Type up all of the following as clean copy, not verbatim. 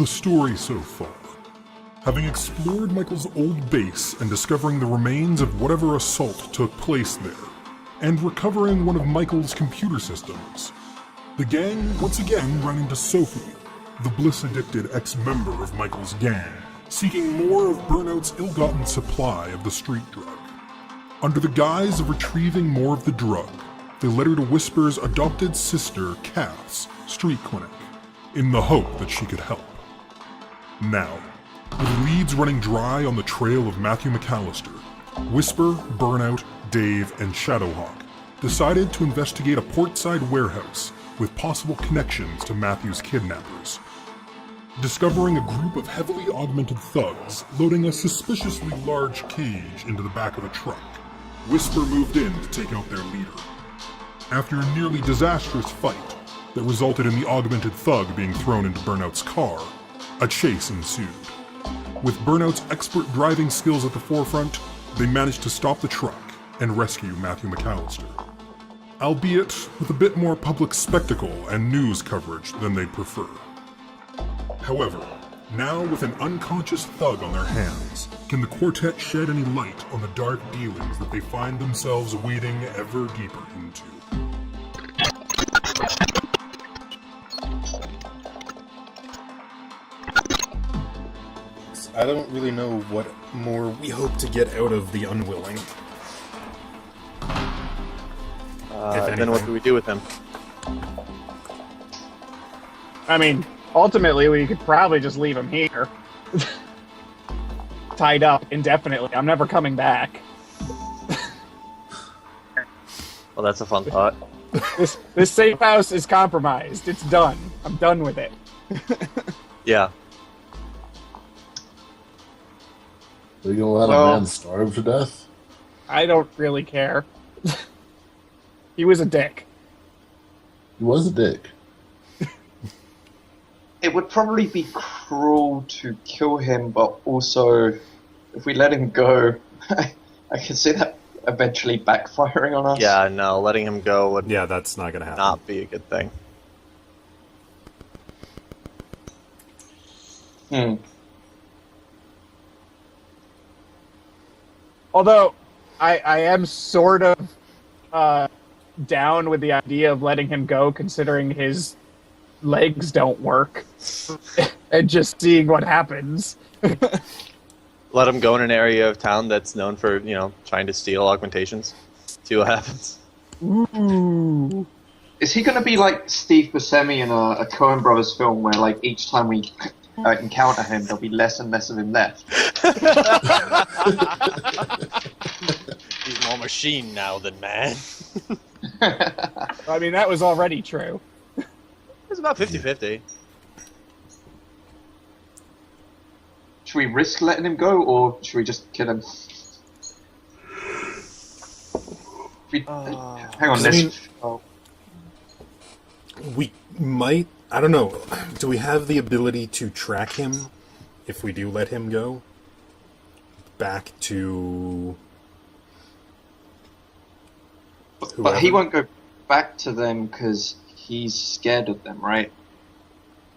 the story so far. Having explored Michael's old base and discovering the remains of whatever assault took place there, and recovering one of Michael's computer systems, the gang once again ran into Sophie, the bliss-addicted ex-member of Michael's gang, seeking more of Burnout's ill-gotten supply of the street drug. Under the guise of retrieving more of the drug, they led her to Whisper's adopted sister, Kath's, street clinic, in the hope that she could help. Now, with leads running dry on the trail of Matthew McAllister, Whisper, Burnout, Dave, and Shadowhawk decided to investigate a portside warehouse with possible connections to Matthew's kidnappers. Discovering a group of heavily augmented thugs loading a suspiciously large cage into the back of a truck, Whisper moved in to take out their leader. After a nearly disastrous fight that resulted in the augmented thug being thrown into Burnout's car, a chase ensued. With Burnout's expert driving skills at the forefront, they managed to stop the truck and rescue Matthew McAllister. Albeit with a bit more public spectacle and news coverage than they'd prefer. However, now with an unconscious thug on their hands, can the quartet shed any light on the dark dealings that they find themselves wading ever deeper into? I don't really know what more we hope to get out of the Unwilling. Then what do we do with him? I mean, ultimately, we could probably just leave him here. Tied up indefinitely. I'm never coming back. Well, that's a fun thought. This safe house is compromised. It's done. I'm done with it. Yeah. Are you gonna let a man starve to death? I don't really care. He was a dick. He was a dick. It would probably be cruel to kill him, but also, if we let him go, I can see that eventually backfiring on us. Yeah, no, letting him go would Yeah, that's not gonna happen. not be a good thing. Although, I am sort of down with the idea of letting him go, considering his legs don't work, and just seeing what happens. Let him go in an area of town that's known for, trying to steal augmentations. See what happens. Ooh. Is he going to be like Steve Buscemi in a Coen Brothers film where, like, each time we encounter him, there'll be less and less of him left? He's more machine now than man. I mean, that was already true. It's about 50-50. Should we risk letting him go, or should we just kill him? Hang on, We might... I don't know. Do we have the ability to track him if we do let him go? Back to... But he won't go back to them because he's scared of them, right?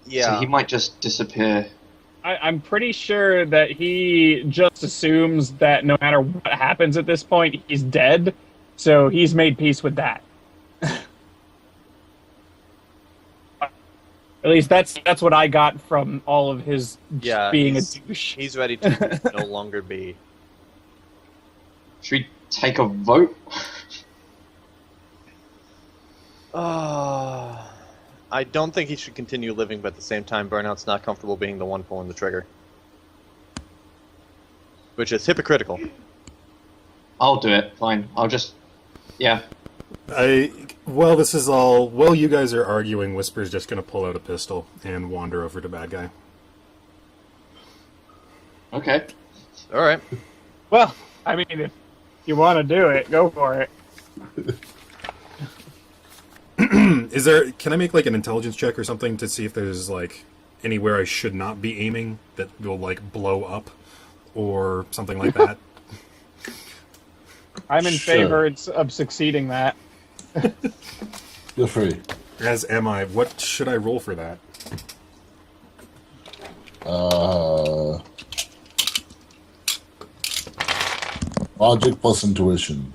Yeah. So he might just disappear. I'm pretty sure that he just assumes that no matter what happens at this point, he's dead. So he's made peace with that. At least that's what I got from all of his being a douche. He's ready to no longer be. Should we take a vote? I don't think he should continue living, but at the same time, Burnout's not comfortable being the one pulling the trigger. Which is hypocritical. I'll do it, fine. I'll just... Yeah. Well, this is all... Well, you guys are arguing, Whisper's just going to pull out a pistol and wander over to Bad Guy. Okay. Alright. Well, I mean, if you want to do it, go for it. Can I make, like, an intelligence check or something to see if there's, like, anywhere I should not be aiming that will, like, blow up or something like that? I'm in favor of succeeding that. Feel free. As am I. What should I roll for that? Logic plus intuition.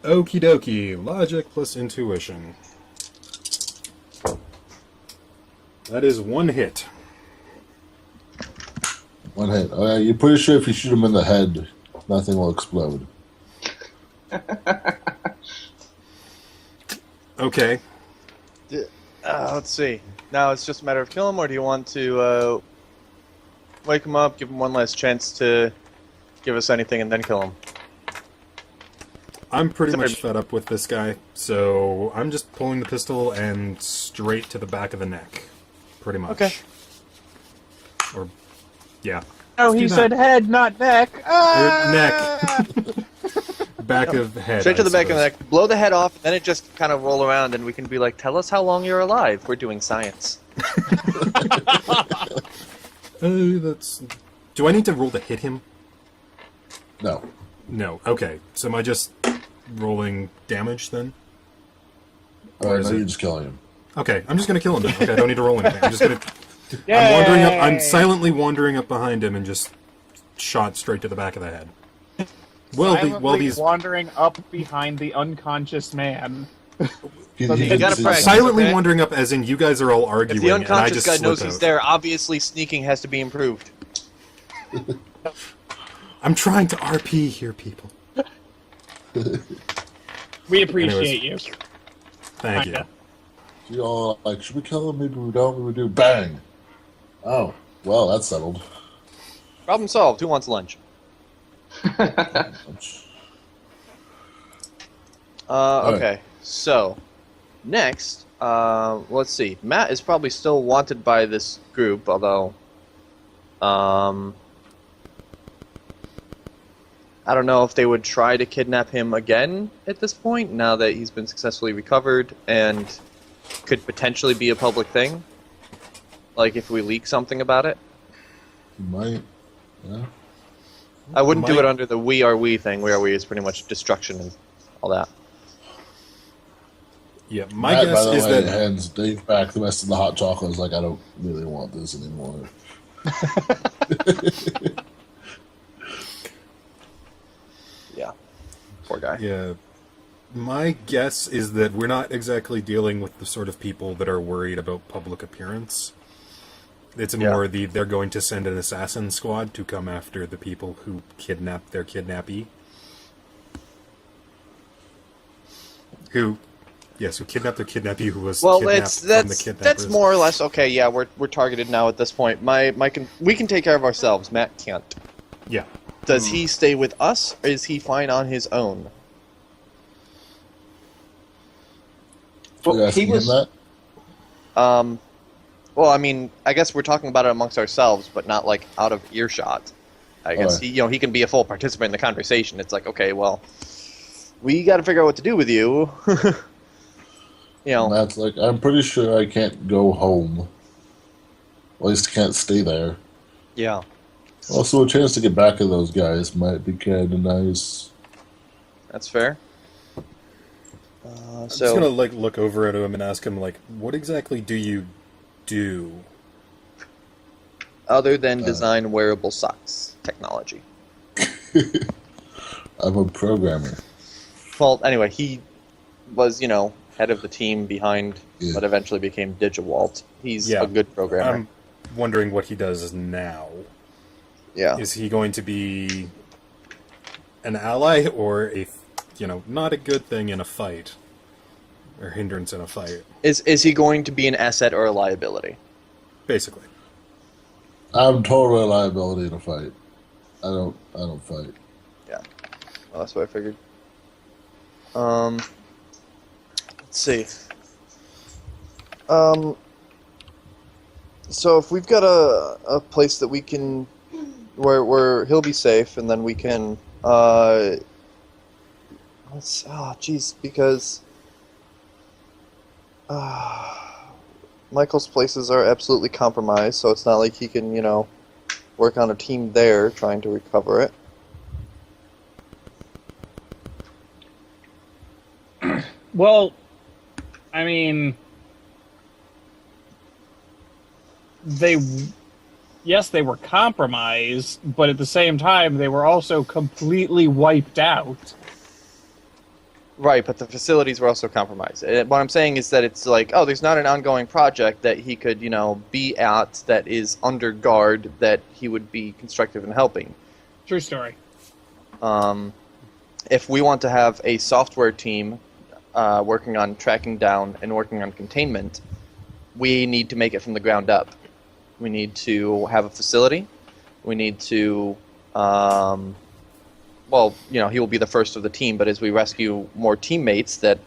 Okie dokie. Logic plus intuition. That is one hit. One hit. Oh, yeah, you're pretty sure if you shoot him in the head, nothing will explode. Okay. Let's see. Now it's just a matter of kill him, or do you want to wake him up, give him one last chance to give us anything, and then kill him? I'm pretty much fed up with this guy, so I'm just pulling the pistol and straight to the back of the neck. Pretty much. Okay. Or, yeah. Oh, he do that. said head, not neck. Ah! Neck. Back of head. Straight to I the back of the suppose. neck, blow the head off, and then it just kind of roll around, and we can be like, tell us how long you're alive. We're doing science. That's... Do I need to roll to hit him? No. No. Okay. So am I just rolling damage then? Or is no, it- you're just killing him. Okay, I'm just gonna kill him then. Okay, I don't need to roll anything. I'm just gonna... Yay! I'm wandering up... I'm silently wandering up behind him and just shot straight to the back of the head. Silently these... wandering up behind the unconscious man. You gotta see- practice. Silently Okay. wandering up as in you guys are all If arguing the and I unconscious just guy slip knows he's out. there, obviously sneaking has to be improved. I'm trying to RP here, people. We appreciate you. Thank you. Kinda. You all like, should we kill him? Maybe we don't. Maybe we do. Bang. Oh, well, that's settled. Problem solved. Who wants lunch? Okay, so next, let's see. Matt is probably still wanted by this group, although, I don't know if they would try to kidnap him again at this point, now that he's been successfully recovered and could potentially be a public thing. Like if we leak something about it. You might. Yeah. I wouldn't do Might- it under the we are we thing. We are we is pretty much destruction and all that. Yeah, my Matt, guess by the is way, that... hands Dave back the rest of the hot chocolate. Is like, I don't really want this anymore. Yeah. Poor guy. Yeah. My guess is that we're not exactly dealing with the sort of people that are worried about public appearance. It's more they're going to send an assassin squad to come after the people who kidnapped their kidnappee. Who kidnapped their kidnappee who was Well, kidnapped from the kidnappers. that's more or less okay. Yeah, we're targeted now at this point. We can take care of ourselves. Matt can't. Yeah. Does he stay with us, or is he fine on his own? You're But asking he was. him that? Well, I mean, I guess we're talking about it amongst ourselves, but not like out of earshot. I guess Alright. he can be a full participant in the conversation. It's like, okay, well, we got to figure out what to do with you. Matt's like, I'm pretty sure I can't go home. At least can't stay there. Yeah. Also, a chance to get back at those guys might be kind of nice. That's fair. I'm just gonna look over at him and ask him what exactly do you do? Other than design wearable socks technology. I'm a programmer. Well, anyway, he was, head of the team behind Yeah. what eventually became Digawalt. He's Yeah. a good programmer. I'm wondering what he does now. Yeah. Is he going to be an ally or not a good thing in a fight? Or hindrance in a fight, Is he going to be an asset or a liability? basically. I'm total liability in a fight. I don't fight. Yeah. Well, that's what I figured. Let's see. So if we've got a place that we can, where he'll be safe, and then we can, because Michael's places are absolutely compromised, so it's not like he can, work on a team there trying to recover it. Well, I mean, yes, they were compromised, but at the same time, they were also completely wiped out. Right, but the facilities were also compromised. What I'm saying is that it's like, oh, there's not an ongoing project that he could, be at that is under guard that he would be constructive in helping. True story. If we want to have a software team working on tracking down and working on containment, we need to make it from the ground up. We need to have a facility. We need to... he will be the first of the team, but as we rescue more teammates that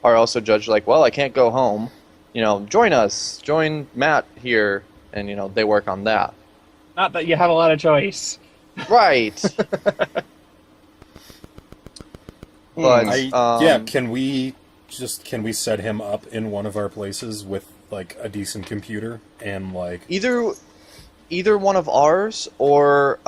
are also judged like, well, I can't go home, join us, join Matt here, and, they work on that. Not that you have a lot of choice. Right. But, can we set him up in one of our places with, like, a decent computer and, like... Either one of ours, or,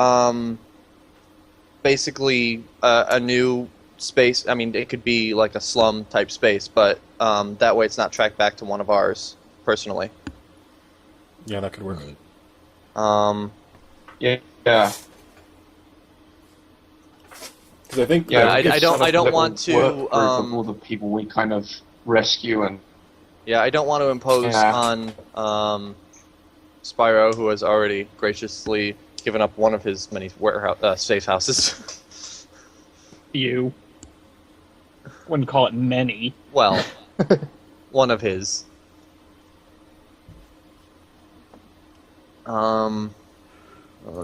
basically a new space. I mean, it could be like a slum type space, but that way it's not tracked back to one of ours personally. Yeah, that could work. Yeah. Because I think I don't want to of all the people we kind of rescue and I don't want to impose on Spiro, who has already graciously given up one of his many safe houses. You wouldn't call it many. Well, one of his. Let me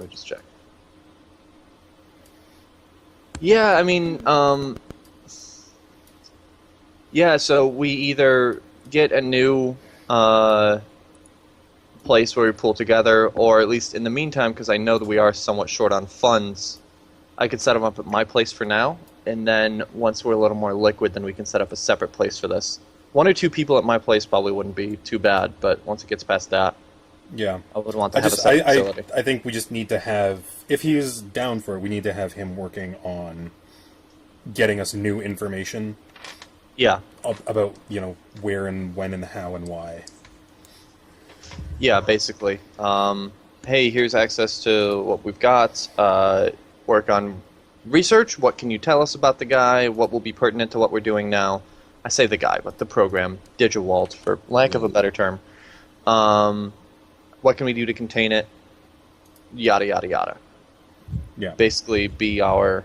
just check. Yeah, I mean, so we either get a new place where we pull together, or at least in the meantime, because I know that we are somewhat short on funds, I could set them up at my place for now, and then once we're a little more liquid, then we can set up a separate place for this. 1 or 2 people at my place probably wouldn't be too bad, but once it gets past that, yeah, I would want to have a separate facility. I think we just need to have, if he's down for it, we need to have him working on getting us new information. Yeah. About, where and when and how and why. Yeah, basically. Hey, here's access to what we've got. Work on research. What can you tell us about the guy? What will be pertinent to what we're doing now? I say the guy, but the program, DigiWalt, for lack of a better term. What can we do to contain it? Yada, yada, yada. Yeah. Basically be our,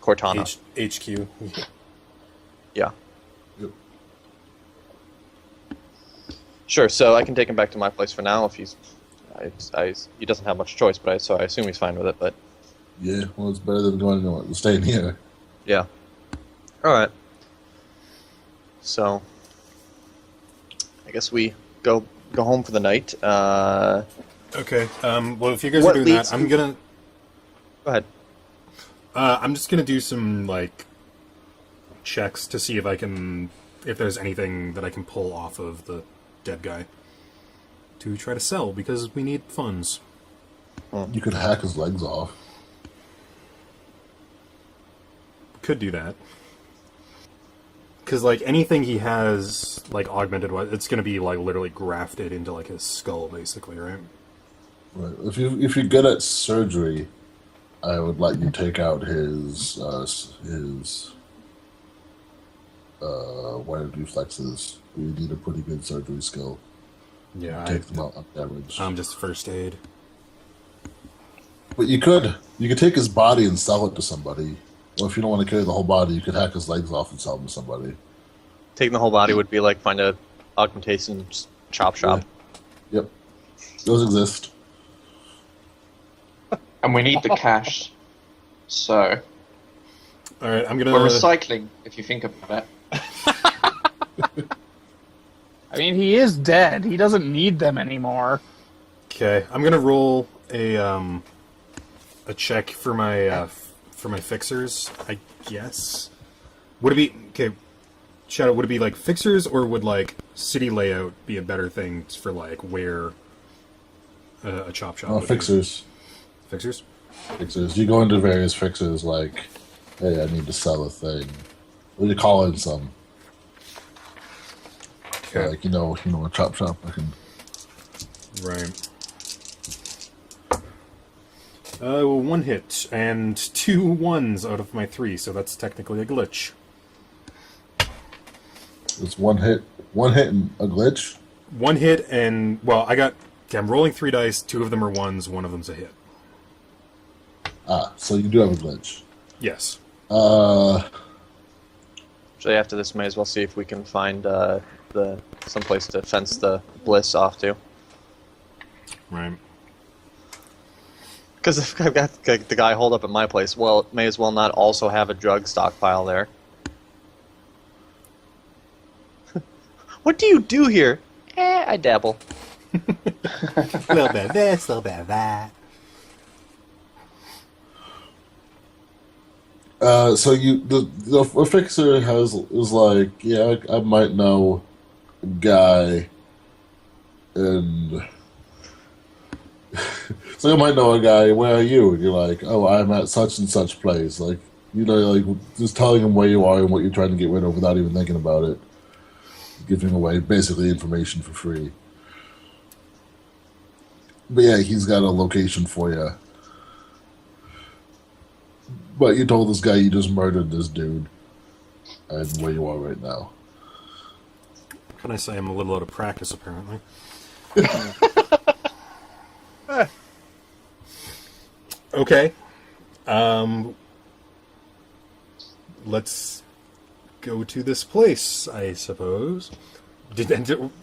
Cortana. HQ. Yeah. Sure, so I can take him back to my place for now if he's... he doesn't have much choice, but I assume he's fine with it, but... Yeah, well, it's better than staying here. Yeah. Alright. So... I guess we go home for the night. Okay, well, if you guys are doing that, I'm gonna... Go ahead. I'm just gonna do some, like, checks to see if there's anything that I can pull off of the dead guy to try to sell, because we need funds. You could hack his legs off. Could do that. Because, like, anything he has, like, augmented, it's going to be, like, literally grafted into, like, his skull, basically, right? Right. If you're good at surgery, I would let you take out his wired reflexes. You need a pretty good surgery skill. Yeah, take them out on damage. I'm just first aid. But you could take his body and sell it to somebody. Well, if you don't want to carry the whole body, you could hack his legs off and sell them to somebody. Taking the whole body would be like find a augmentation chop shop. Yeah. Yep. Those exist. And we need the cash. So Alright, I'm gonna... we're recycling, if you think about it. I mean, he is dead. He doesn't need them anymore. Okay, I'm gonna roll a check for my fixers, I guess. Would it be... Okay, Shadow, would it be, like, fixers, or would, like, city layout be a better thing for, like, where a chop shop would be? Fixers. Fixers? Fixers. You go into various fixers, like, hey, I need to sell a thing. What do you call in some? Okay. Like, a chop shop. I can Right. One hit and 2 ones out of my 3, so that's technically a glitch. It's one hit and a glitch. 1 hit and I'm rolling 3 dice. 2 of them are ones. 1 of them's a hit. So you do have a glitch. Yes. Actually, after this, may as well see if we can find someplace to fence the bliss off to. Right. Because if I've got the guy holed up at my place, well, may as well not also have a drug stockpile there. What do you do here? I dabble. Little bit of this, little bit of that. So the fixer is like, yeah, I might know a guy, and so I might know a guy. Where are you? And you're like, oh, I'm at such and such place. Like, like just telling him where you are and what you're trying to get rid of without even thinking about it, giving away basically information for free. But yeah, he's got a location for you. But you told this guy you just murdered this dude, and where you are right now. Can I say I'm a little out of practice, apparently? Okay. Let's go to this place, I suppose.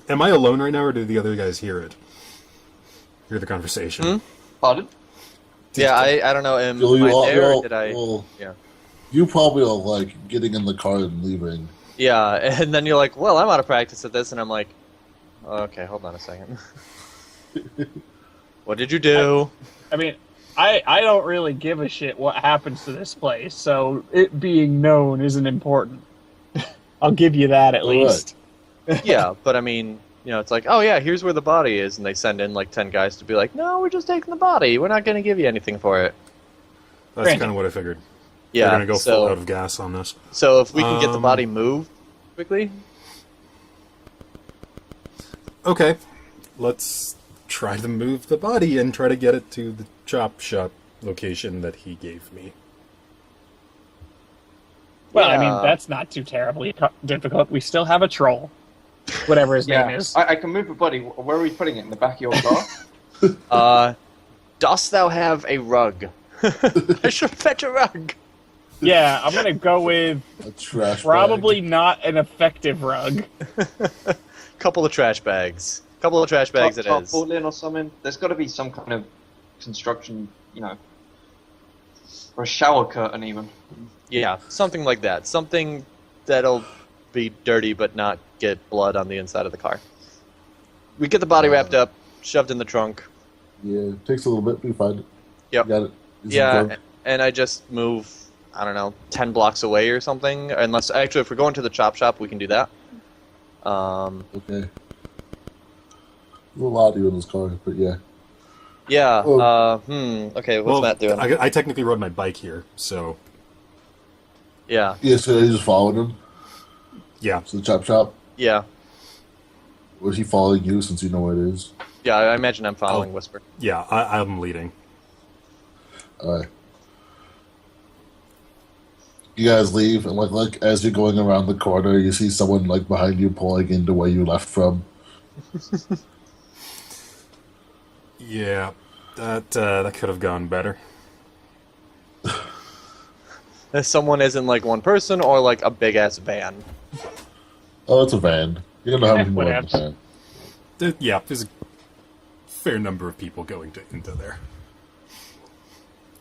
Am I alone right now, or do the other guys hear it? Hear the conversation? Pardon? Yeah, I don't know. Am So I there, or did I... Yeah. You probably are like getting in the car and leaving. Yeah, and then you're like, well, I'm out of practice at this, and I'm like, okay, hold on a second. What did you do? I mean, I don't really give a shit what happens to this place, so it being known isn't important. I'll give you that at least. Yeah, but I mean, it's like, oh yeah, here's where the body is, and they send in like 10 guys to be like, no, we're just taking the body. We're not going to give you anything for it. That's kind of what I figured. Yeah, They're going to go full out of gas on this. So if we can get the body moved quickly. Okay, let's try to move the body and try to get it to the chop shop location that he gave me. Well, I mean, that's not too terribly difficult. We still have a troll. Whatever his name is. I can move a body. Where are we putting it? In the back of your car? Dost thou have a rug? I should fetch a rug. Yeah, I'm gonna go with A trash probably bag. not an effective rug. Couple of trash bags. Couple of trash bags it is. Tarpaulin or something. There's got to be some kind of construction, or a shower curtain even. Yeah, something like that. Something that'll be dirty but not get blood on the inside of the car. We get the body wrapped up, shoved in the trunk. Yeah, it takes a little bit, but you find it. Yep. Got it. It's Yeah, drunk. and I just move, I don't know, 10 blocks away or something. Unless, actually, if we're going to the chop shop, we can do that. Okay. There's a lot of you in this car, but yeah. Yeah, Oh. okay, what's Matt doing? I technically rode my bike here, so... Yeah, Yeah, so you just followed him Yeah. to the chop shop. yeah. Was he following you since you know where it is? Yeah, I imagine I'm following Whisper. Yeah, I'm leading. Alright. You guys leave, and like as you're going around the corner, you see someone like behind you pulling into where you left from. Yeah, that could have gone better. If someone isn't like one person or like a big ass van. Oh, it's a van. You don't know how many more in the Whatever. van. There's a fair number of people going into there.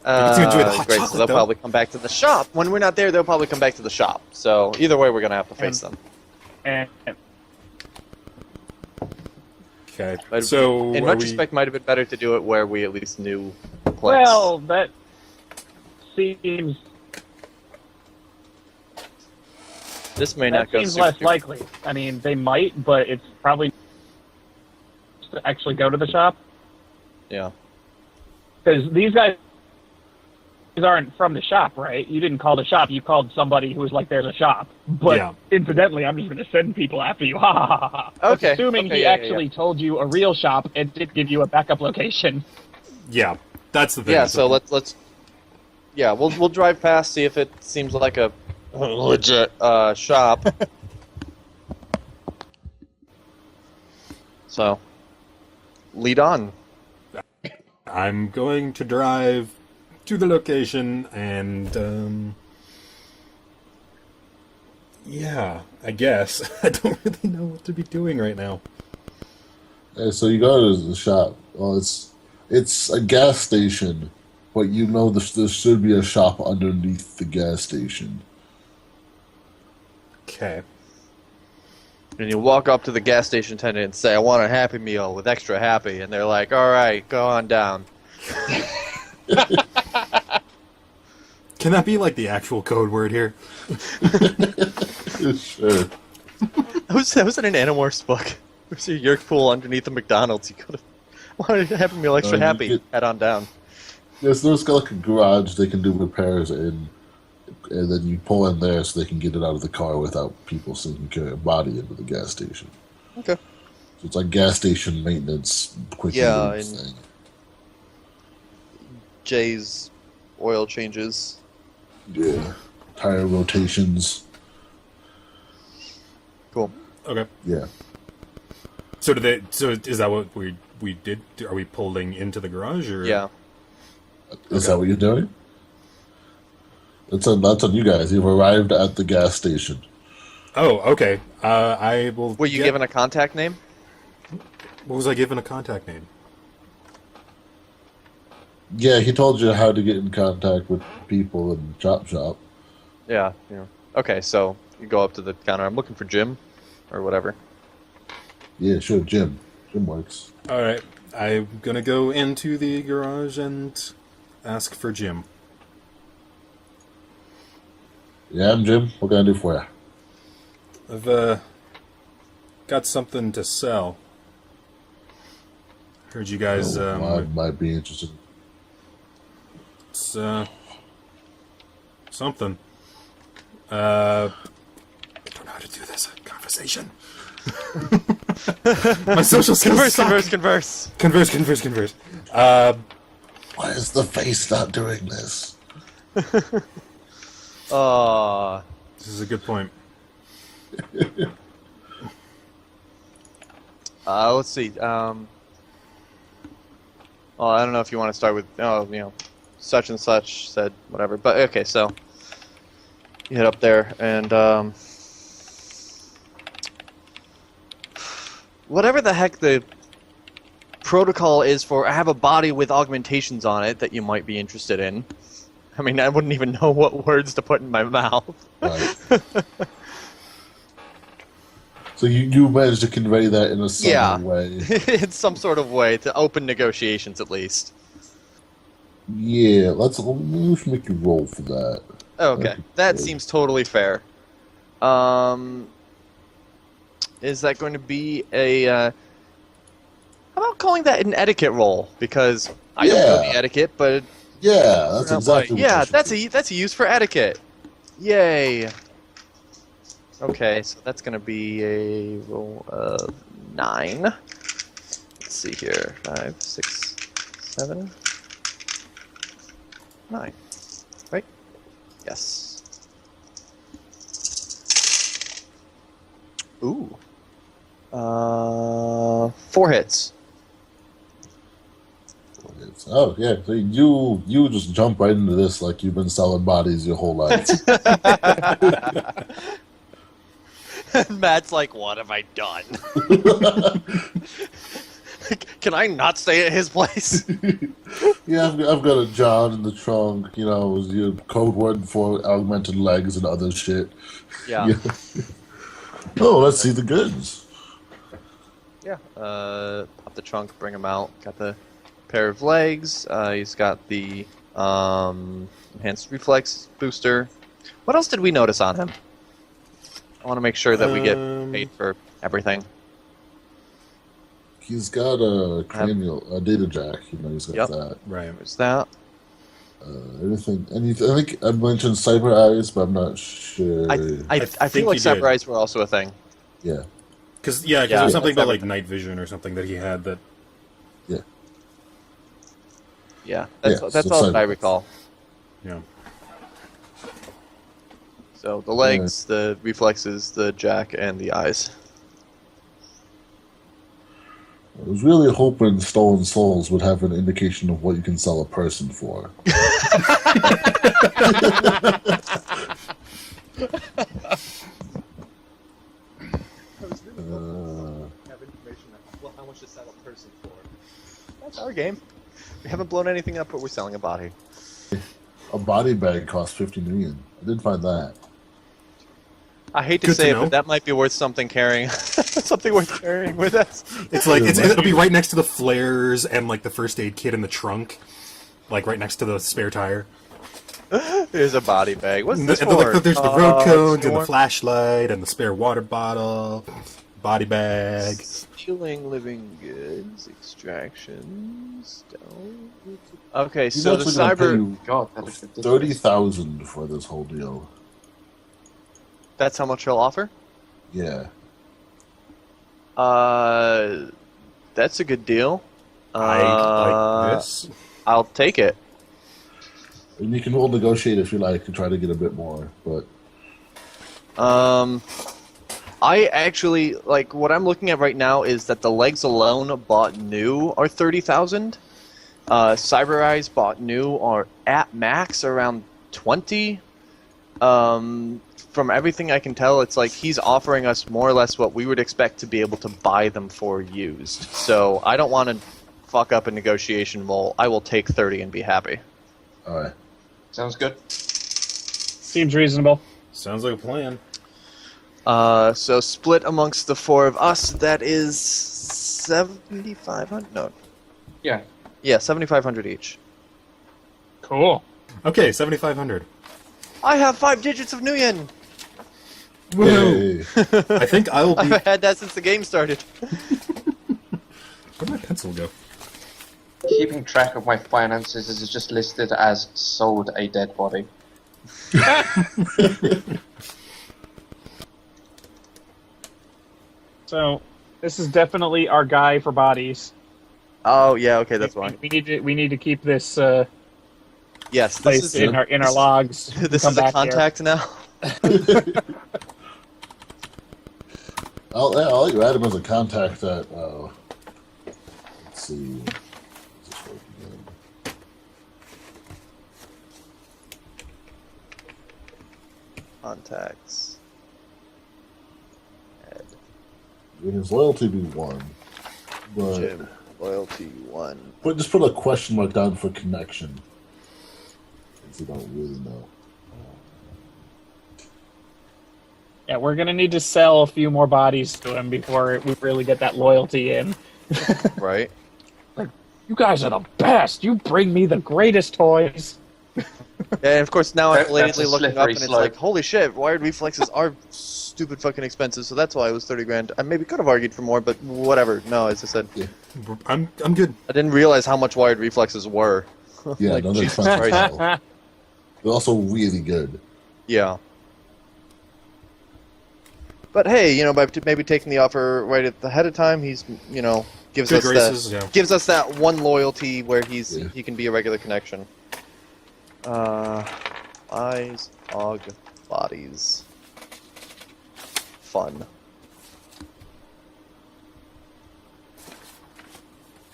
Great, enjoy the hot so chocolate, they'll though. probably come back to the shop. When we're not there, they'll probably come back to the shop. So either way, we're gonna have to face them. And Okay, But so in are retrospect, might have been better to do it where we at least knew the place. well, that seems this may not go seems super less duper. likely. I mean, they might, but it's probably to actually go to the shop Yeah. because these guys aren't from the shop, right? You didn't call the shop. You called somebody who was like, "There's a shop." But Yeah. incidentally, I'm just going to send people after you. Ha ha ha ha. Okay. Assuming Okay, he yeah, actually told you a real shop and did give you a backup location. Yeah, that's the thing. Yeah, so let's yeah, we'll drive past, see if it seems like a legit shop. So, lead on. I'm going to drive to the location and, yeah, I guess. I don't really know what to be doing right now. So you go to the shop. Well, it's a gas station, but you know there should be a shop underneath the gas station. Okay. And you walk up to the gas station attendant and say, "I want a Happy Meal with extra happy," and they're like, "All right, go on down." Can that be like the actual code word here? Sure. That was in an Animorphs book. There's a Yerk pool underneath the McDonald's. You could have wanted a Happy Meal extra You happy. Head on down. There's got like a garage they can do repairs in, and then you pull in there so they can get it out of the car without people seeing you carry a body into the gas station. Okay. So it's like gas station maintenance, quick Yeah, and and- thing. Jay's oil changes. Yeah, tire rotations. Cool. Okay. Yeah. So is that what we did? Are we pulling into the garage or? Yeah. Is that what you're doing? That's on you guys. You've arrived at the gas station. Oh, okay. I will. Were you given a contact name? What was I given a contact name? Yeah, he told you how to get in contact with people in Chop Shop. Yeah. Okay, so you go up to the counter. I'm looking for Jim, or whatever. Yeah, sure, Jim. Jim works. All right. I'm gonna go into the garage and ask for Jim. Yeah, I'm Jim. What can I do for you? I've got something to sell. Heard you guys. I might be interested. It's something. I don't know how to do this. Conversation. My social skills suck. Converse. Converse. Why is the face not doing this? This is a good point. Let's see. Well, I don't know if you want to start with, such and such said whatever. But okay, so you head up there and whatever the heck the protocol is for, I have a body with augmentations on it that you might be interested in. I mean, I wouldn't even know what words to put in my mouth. Right. So you managed to convey that in a subtle way. In some sort of way to open negotiations, at least. Yeah, let's make you roll for that. Okay, that seems totally fair. Is that going to be a? How about calling that an etiquette roll? Because I don't know the etiquette, but yeah, that's exactly. What yeah, you should do. that's a use for etiquette. Yay. Okay, so that's going to be a roll of 9. Let's see here. 5, 6, 7, 9. Right? Yes. Ooh. 4 hits. Oh yeah, so you just jump right into this like you've been selling bodies your whole life. And Matt's like, what have I done? Can I not stay at his place? Yeah, I've got a John in the trunk. You know, it was your code word for augmented legs and other shit. Yeah. Oh, let's see the goods. Yeah. Pop the trunk, bring him out. Got the pair of legs. He's got the enhanced reflex booster. What else did we notice on him? I want to make sure that we get paid for everything. He's got a cranial, a data jack. You know, he's got that. Right. There's that. Anything? I think I mentioned cyber eyes, but I'm not sure. I think feel like you did. cyber eyes were also a thing. Yeah. Because Yeah, there's something that's about like everything. night vision or something that he had that. Yeah. Yeah, that's Yeah, that's so all that I cyber- recall. Yeah. So the legs, the reflexes, the jack, and the eyes. I was really hoping Stolen Souls would have an indication of what you can sell a person for. Have information on how much to sell a person for. That's our game. We haven't blown anything up, but we're selling a body. A body bag costs 50 million. I did find that. I hate to Good say to it, know. but that might be worth something carrying. Something worth carrying with us. It's like it'll be right next to the flares and like the first aid kit in the trunk, like right next to the spare tire. Here's a body bag. What's And this there's for? the road cones and the Storm? flashlight and the spare water bottle, body bag. Stealing living goods, extractions. Okay, He's so the actually gonna pay cyber. you God, that is ridiculous. 30,000 for this whole deal. That's how much he'll offer? Yeah. That's a good deal. I like this. I'll take it. And you can all negotiate if you like to try to get a bit more, but I actually like what I'm looking at right now is that the legs alone bought new are 30,000. Cyber Eyes bought new are at max around 20. From everything I can tell, it's like he's offering us more or less what we would expect to be able to buy them for used. So I don't want to fuck up a negotiation roll. I will take 30 and be happy. alright. Sounds good. Seems reasonable. Sounds like a plan. So split amongst the four of us, that is 7,500. No, Yeah. yeah, 7,500 each. Cool. Okay, 7,500. I have 5 digits of Nuyen. Yay. I think I'll be. I've had that since the game started. Where'd my pencil go? Keeping track of my finances is just listed as sold a dead body. So this is definitely our guy for bodies. Oh yeah, okay, that's why. We need to keep this Yes, this place is in our logs. this Come is a back here. contact now. I'll let you add him as a contact at, let's see. How's this work again? Contacts. Ed. When his loyalty be 1. But, Jim. Loyalty 1. but just put a question mark down for connection. Because you don't really know. Yeah, we're gonna need to sell a few more bodies to him before we really get that loyalty in. Right? You guys are the best. You bring me the greatest toys. And of course now I'm That's a belatedly looking up slippery and it's slope. like, holy shit, wired reflexes are stupid fucking expensive, so that's why it was 30 grand. I maybe could have argued for more, but whatever. No, as I said, I'm good. I didn't realize how much wired reflexes were. Yeah, Like, no, they're Jesus expensive. Christ. as hell. They're also really good. Yeah. But hey, you know, by maybe taking the offer right at the head of time, he's, you know, gives Good us graces, that yeah. gives us that one loyalty where he can be a regular connection. Eyes, og, bodies. Fun.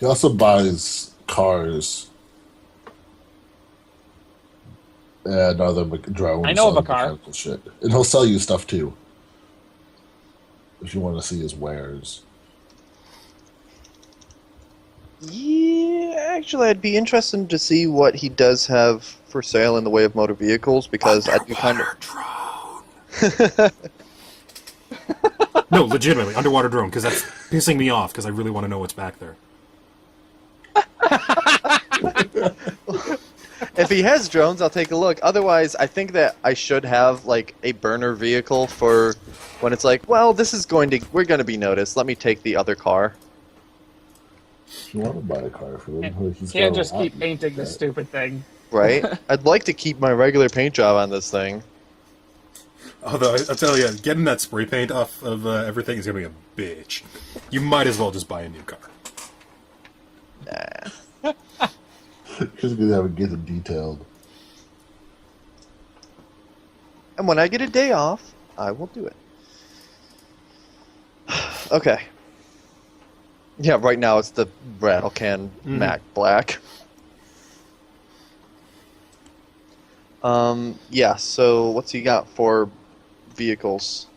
He also buys cars and other drones. I know of a and car. mechanical shit. And he'll sell you stuff too. If you want to see his wares. Yeah, actually, I'd be interested to see what he does have for sale in the way of motor vehicles because I do kind of. No, legitimately, underwater drone, because that's pissing me off, because I really want to know what's back there. If he has drones, I'll take a look. Otherwise, I think that I should have like a burner vehicle for when it's like, well, we're going to be noticed. Let me take the other car. If you want to buy a car for him, he's Can't got a just lot keep of painting that. this stupid thing. Right? I'd like to keep my regular paint job on this thing. Although, I'll tell you, getting that spray paint off of everything is going to be a bitch. You might as well just buy a new car. Nah. Just gonna have it get it detailed. And when I get a day off, I will do it. Okay. Yeah, right now it's the rattle can matte black. Yeah, so what's he got for vehicles?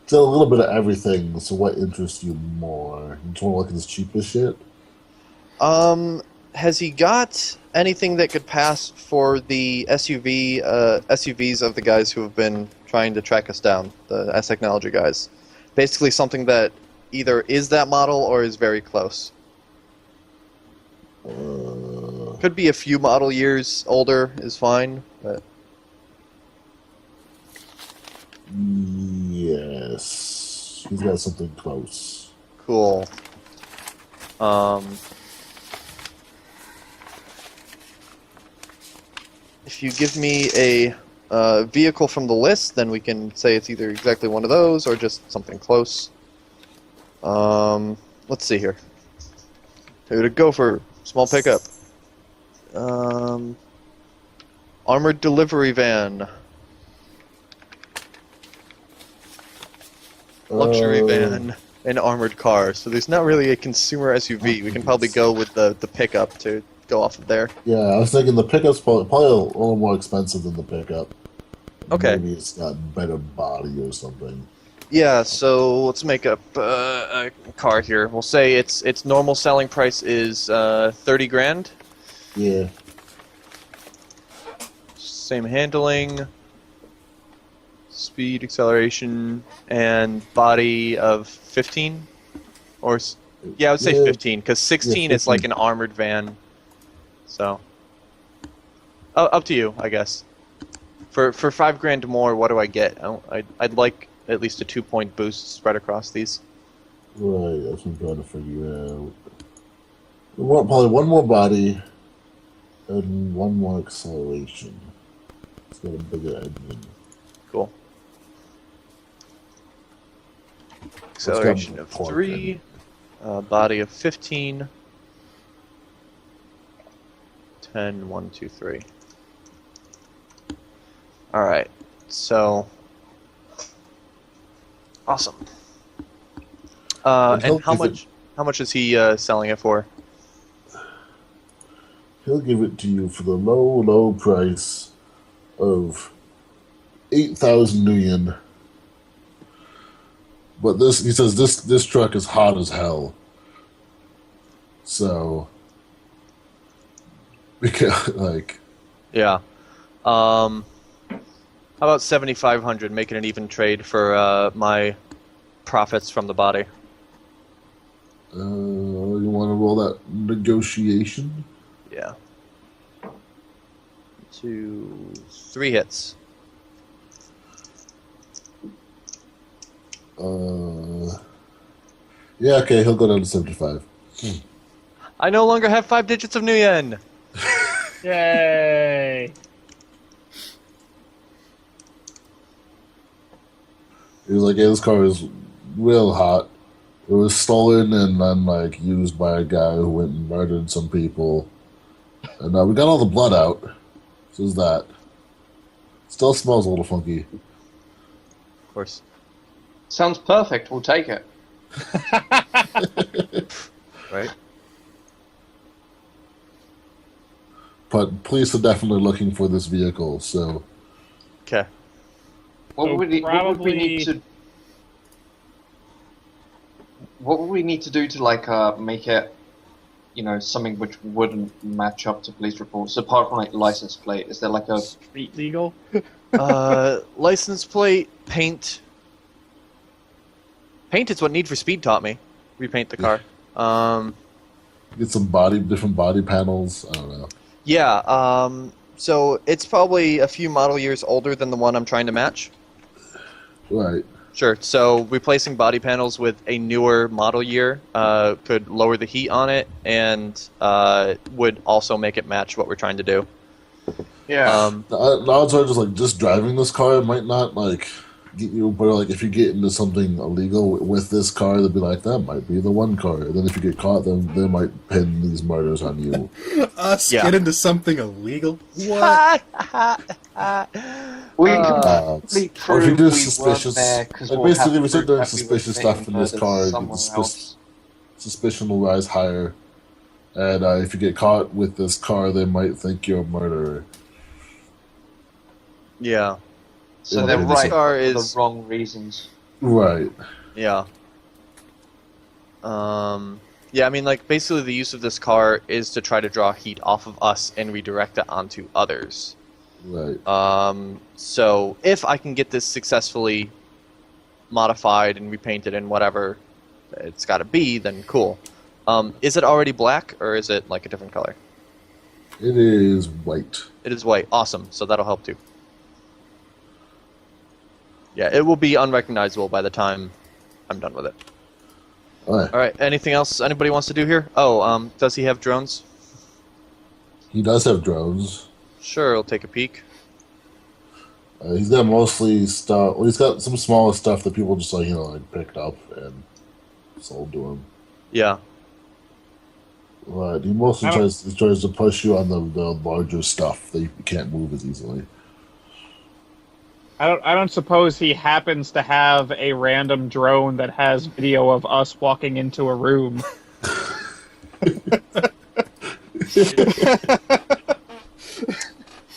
It's a little bit of everything, so what interests you more? You just want to look at this cheapest shit? Has he got anything that could pass for the SUVs of the guys who have been trying to track us down, the S Technology guys? Basically something that either is that model or is very close. Could be a few model years older is fine, but... Yes. He's got something close. Cool. If you give me a vehicle from the list, then we can say it's either exactly one of those or just something close. Let's see here. Who to go for? Small pickup. Armored delivery van. Luxury van. An armored car. So there's not really a consumer SUV. We can probably go with the pickup to go off of there. Yeah, I was thinking the pickup's probably a little more expensive than the pickup. Okay. Maybe it's got better body or something. Yeah, so let's make up a car here. We'll say its normal selling price is 30 grand. Yeah. Same handling, speed, acceleration, and body of 15. Or yeah, I would say 15 because 16 is like an armored van. So up to you, I guess. For 5 grand more, what do I get? I'd like at least a 2-point boost spread across these. Right, that's what I'm trying to figure out. We want probably one more body and one more acceleration. It's got a bigger engine. Cool. Acceleration of 3, body of 15, 10, 1, 2, 3. Alright, so... Awesome. And how much is he selling it for? He'll give it to you for the low price of 8,000 nuyen. But he says this truck is hot as hell. So, because yeah. How about 7,500, making an even trade for my profits from the body? You want to roll that negotiation? Yeah. 2, 3 hits. Yeah, okay, he'll go down to 75. I no longer have 5 digits of New Yen. Yay! He was like, yeah, this car is real hot. It was stolen and then, used by a guy who went and murdered some people. And we got all the blood out. So is that. Still smells a little funky. Of course. Sounds perfect. We'll take it. Right? But police are definitely looking for this vehicle, so... Okay. What So would we probably- need to? What would we need to do to make it, something which wouldn't match up to police reports apart from license plate? Is there a Street legal? License plate, paint. Paint is what Need for Speed taught me. Repaint the car. Get some different body panels. I don't know. Yeah, so it's probably a few model years older than the one I'm trying to match. Right. Sure. So replacing body panels with a newer model year could lower the heat on it and would also make it match what we're trying to do. Yeah. The odds are just driving this car might not get you, but if you get into something illegal with this car, they'll be like, that might be the one car. And then if you get caught, then they might pin these murders on you. Us Yeah. get into something illegal? What? We can probably or if prove you we do weren't suspicious, there because basically, if we start doing suspicious stuff in this car, suspicion will rise higher. And if you get caught with this car, they might think you're a murderer. Yeah. So they're This right car for is- the wrong reasons. Right. Yeah. Yeah, I mean, basically the use of this car is to try to draw heat off of us and redirect it onto others. Right. So if I can get this successfully modified and repainted and whatever it's got to be, then cool. Is it already black, or is it a different color? It is white. It is white. Awesome. So that'll help too. Yeah, it will be unrecognizable by the time I'm done with it. All right. All right. Anything else anybody wants to do here? Oh, does he have drones? He does have drones. Sure, I'll take a peek. He's got mostly stuff. Well, he's got some smaller stuff that people just picked up and sold to him. Yeah. But he mostly tries to push you on the larger stuff that you can't move as easily. I don't suppose he happens to have a random drone that has video of us walking into a room.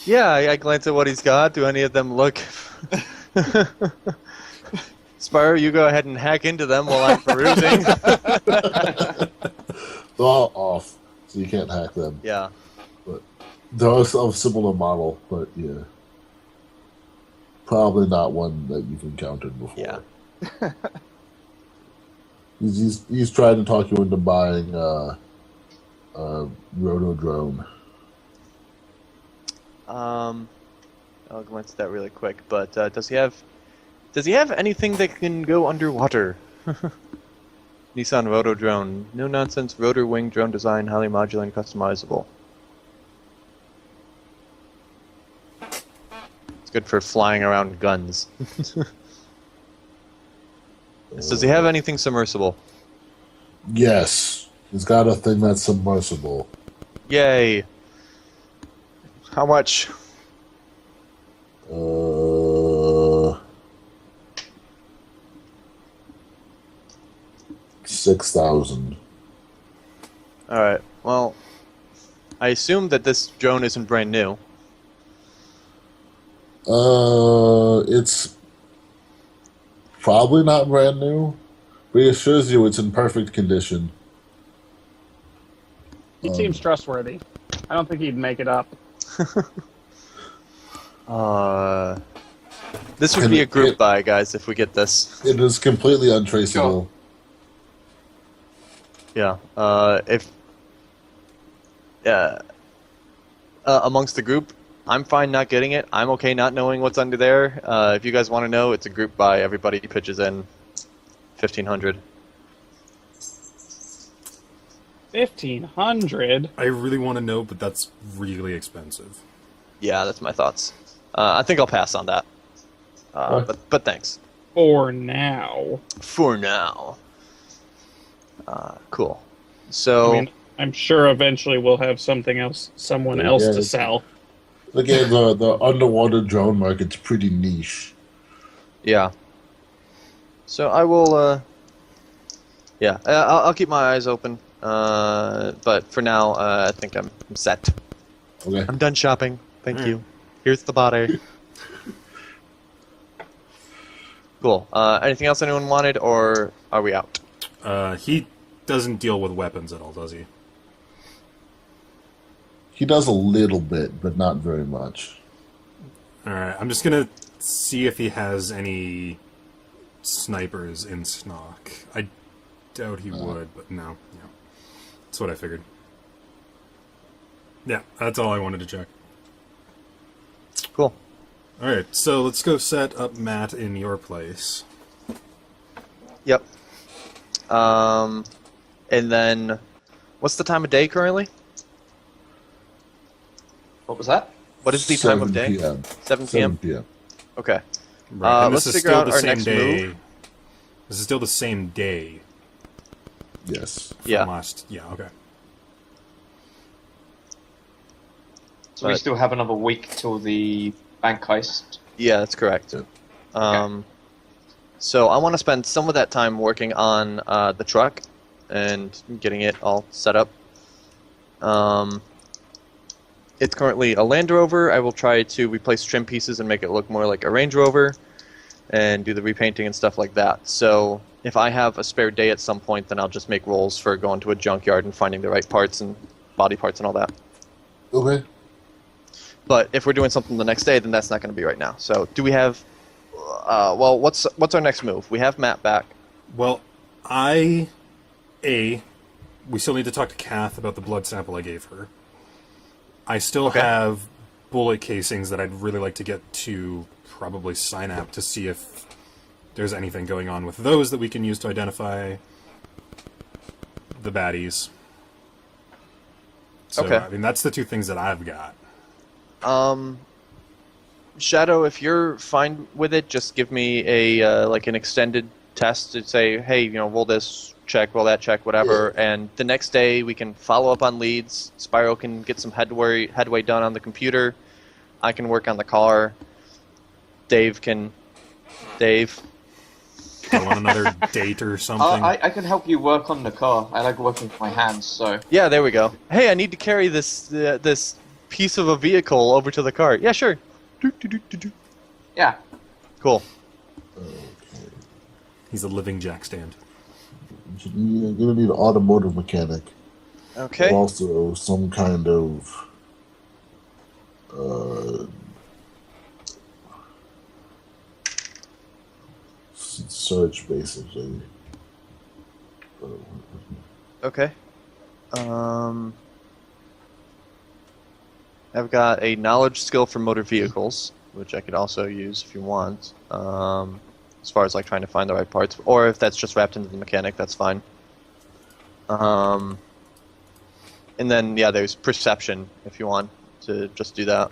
Yeah, I glance at what he's got. Do any of them look... Spiro, you go ahead and hack into them while I'm perusing. They're all off, so you can't hack them. Yeah. But they're also a similar model, but yeah. Probably not one that you've encountered before. Yeah. He's trying to talk you into buying a roto drone. I'll glance at that really quick, but does he have anything that can go underwater? Nissan Roto Drone. No nonsense rotor wing drone design, highly modular and customizable. It's good for flying around guns. Does he have anything submersible? Yes. He's got a thing that's submersible. Yay! How much? 6,000. Alright, well, I assume that this drone isn't brand new. It's probably not brand new, but he assures you it's in perfect condition. He seems trustworthy. I don't think he'd make it up. This would be a group buy, guys, if we get this. It is completely untraceable. Yeah. Amongst the group, I'm fine not getting it. I'm okay not knowing what's under there. If you guys want to know, it's a group buy. Everybody pitches in 1,500. 1,500? I really want to know, but that's really expensive. Yeah, that's my thoughts. I think I'll pass on that. But thanks. For now. For now. Cool. So. I mean, I'm sure eventually we'll have someone else Yeah. to sell. Again, the underwater drone market's pretty niche. Yeah. So I will. Yeah, I'll keep my eyes open. But for now, I think I'm set. Okay. I'm done shopping. Thank you. Here's the body. Cool. Anything else anyone wanted, or are we out? He doesn't deal with weapons at all, does he? He does a little bit, but not very much. Alright, I'm just gonna see if he has any snipers in stock. I doubt he would, but no. Yeah. That's what I figured. Yeah, that's all I wanted to check. Cool. Alright, so let's go set up Matt in your place. Yep. And then, what's the time of day currently? What was that? What is the time of 7 day? p.m. 7 7 p.m. p.m. Okay. Right. And let's this is figure still out the our same next day. move. This is still the same day. Yes. From Yeah. Last. Yeah. Okay. So we But- still have another week till the bank heist. Yeah, that's correct. So I want to spend some of that time working on the truck and getting it all set up. It's currently a Land Rover. I will try to replace trim pieces and make it look more like a Range Rover and do the repainting and stuff like that. So if I have a spare day at some point, then I'll just make rolls for going to a junkyard and finding the right parts and body parts and all that. Okay. But if we're doing something the next day, then that's not going to be right now. So do we have... well, what's our next move? We have Matt back. Well, we still need to talk to Kath about the blood sample I gave her. I still Okay. have bullet casings that I'd really like to get to probably Synap to see if there's anything going on with those that we can use to identify the baddies. So, Okay. I mean, that's the two things that I've got. Shadow, if you're fine with it, just give me a like an extended test to say, hey, roll this check, roll that check, whatever, and the next day we can follow up on leads. Spiro can get some headway done on the computer. I can work on the car. Dave. Go on another date or something. I can help you work on the car. I like working with my hands, so... Yeah, there we go. Hey, I need to carry this this piece of a vehicle over to the car. Yeah, sure. Yeah. Cool. He's a living jack stand. You're going to need an automotive mechanic. Okay. Also, some kind of search, basically. Okay. I've got a knowledge skill for motor vehicles, which I could also use if you want. As far as like trying to find the right parts, or if that's just wrapped into the mechanic, that's fine. And then yeah, there's perception if you want to just do that.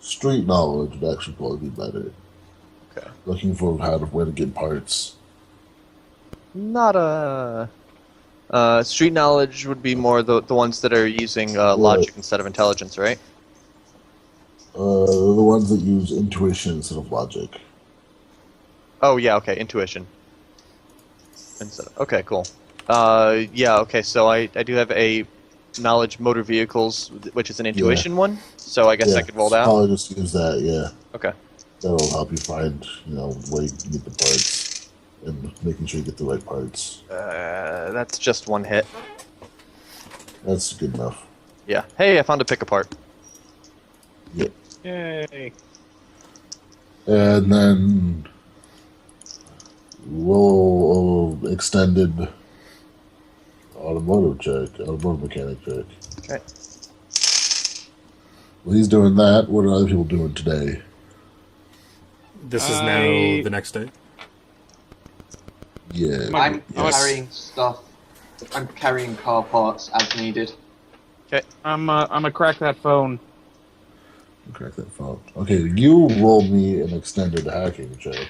Street knowledge would actually probably be better. Okay. Looking for where to get parts. Not a street knowledge would be more the ones that are using logic instead of intelligence, right? The ones that use intuition instead of logic. Oh yeah, okay, intuition. Okay, cool. Yeah, okay, so I do have a knowledge motor vehicles, which is an intuition one. So I guess I could roll that. Probably just use that. Yeah. Okay. That'll help you find, where you can get the parts and making sure you get the right parts. That's just one hit. That's good enough. Yeah. Hey, I found a pick apart. Yep. Yay. And then roll extended automotive mechanic check. Okay. Well, he's doing that. What are other people doing today? This is now the next day. Yeah. I'm carrying stuff. I'm carrying car parts as needed. Okay. I'm gonna crack that phone. Crack that phone. Okay, you roll me an extended hacking check.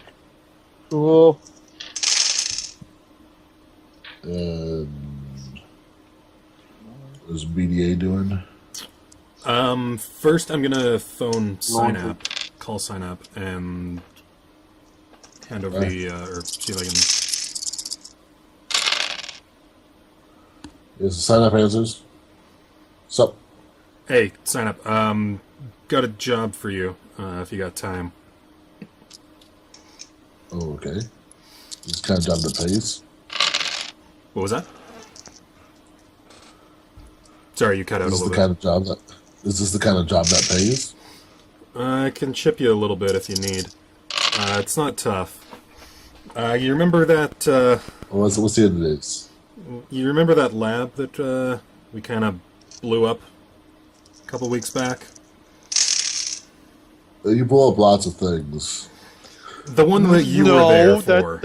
Cool. And what's BDA doing? First I'm gonna call Synap, and hand over or see if I can... Is the sign up answers? Sup? Hey, Synap, got a job for you, if you got time. Oh, okay. This kind of job that pays. What was that? Sorry, you cut out a Is little this the kind of job that pays? I can chip you a little bit if you need. It's not tough. You remember that, What's the end of this? You remember that lab that, we kind of blew up a couple weeks back? You blow up lots of things. The one that you were there for.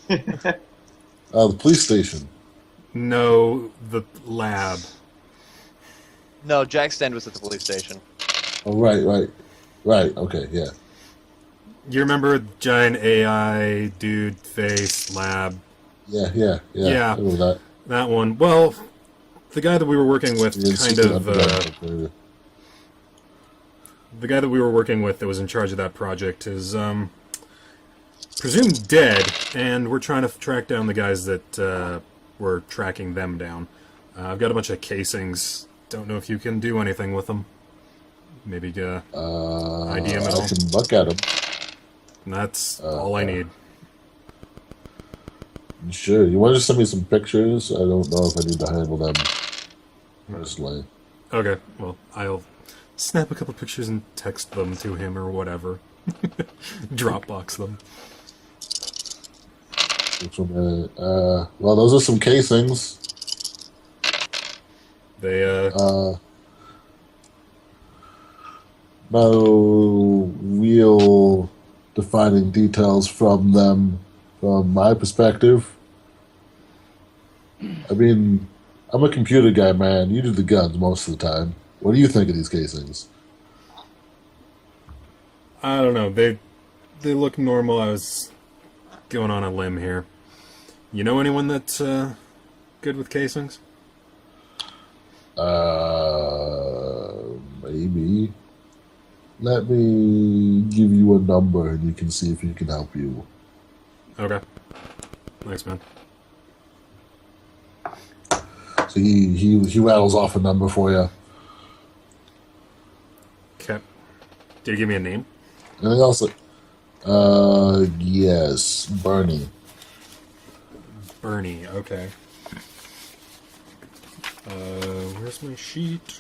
The police station. No, the lab. No, Jack's stand was at the police station. Oh, right. Okay, yeah. You remember giant AI dude face lab? Yeah. Yeah. I know That one. Well, the guy that we were working with the guy that we were working with that was in charge of that project is presumed dead, and we're trying to track down the guys that were tracking them down. I've got a bunch of casings. Don't know if you can do anything with them. Maybe ID them at all. I can look at them. And that's all I need. Sure. You want to just send me some pictures? I don't know if I need to handle them personally. Okay, well, I'll snap a couple pictures and text them to him or whatever. Dropbox them. Well, those are some casings. They, no real defining details from them from my perspective. I mean, I'm a computer guy, man. You do the guns most of the time. What do you think of these casings? I don't know. They look normal. I was going on a limb here. You know anyone that's good with casings? Maybe. Let me give you a number and you can see if he can help you. Okay. Thanks, man. So he rattles off a number for you. Okay. Did he give me a name? Anything else? Yes, Bernie. Bernie, okay. Where's my sheet?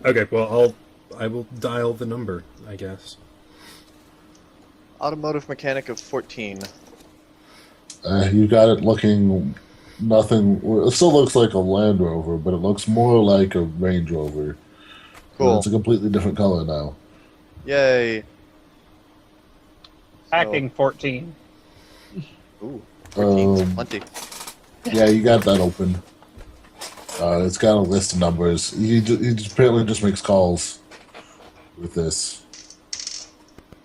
Okay, well, I will dial the number, I guess. Automotive mechanic of 14. You got it looking nothing. It still looks like a Land Rover, but it looks more like a Range Rover. Cool. And it's a completely different color now. Yay. Hacking 14. Ooh, 14's plenty. Yeah, you got that open. It's got a list of numbers. He apparently just makes calls with this.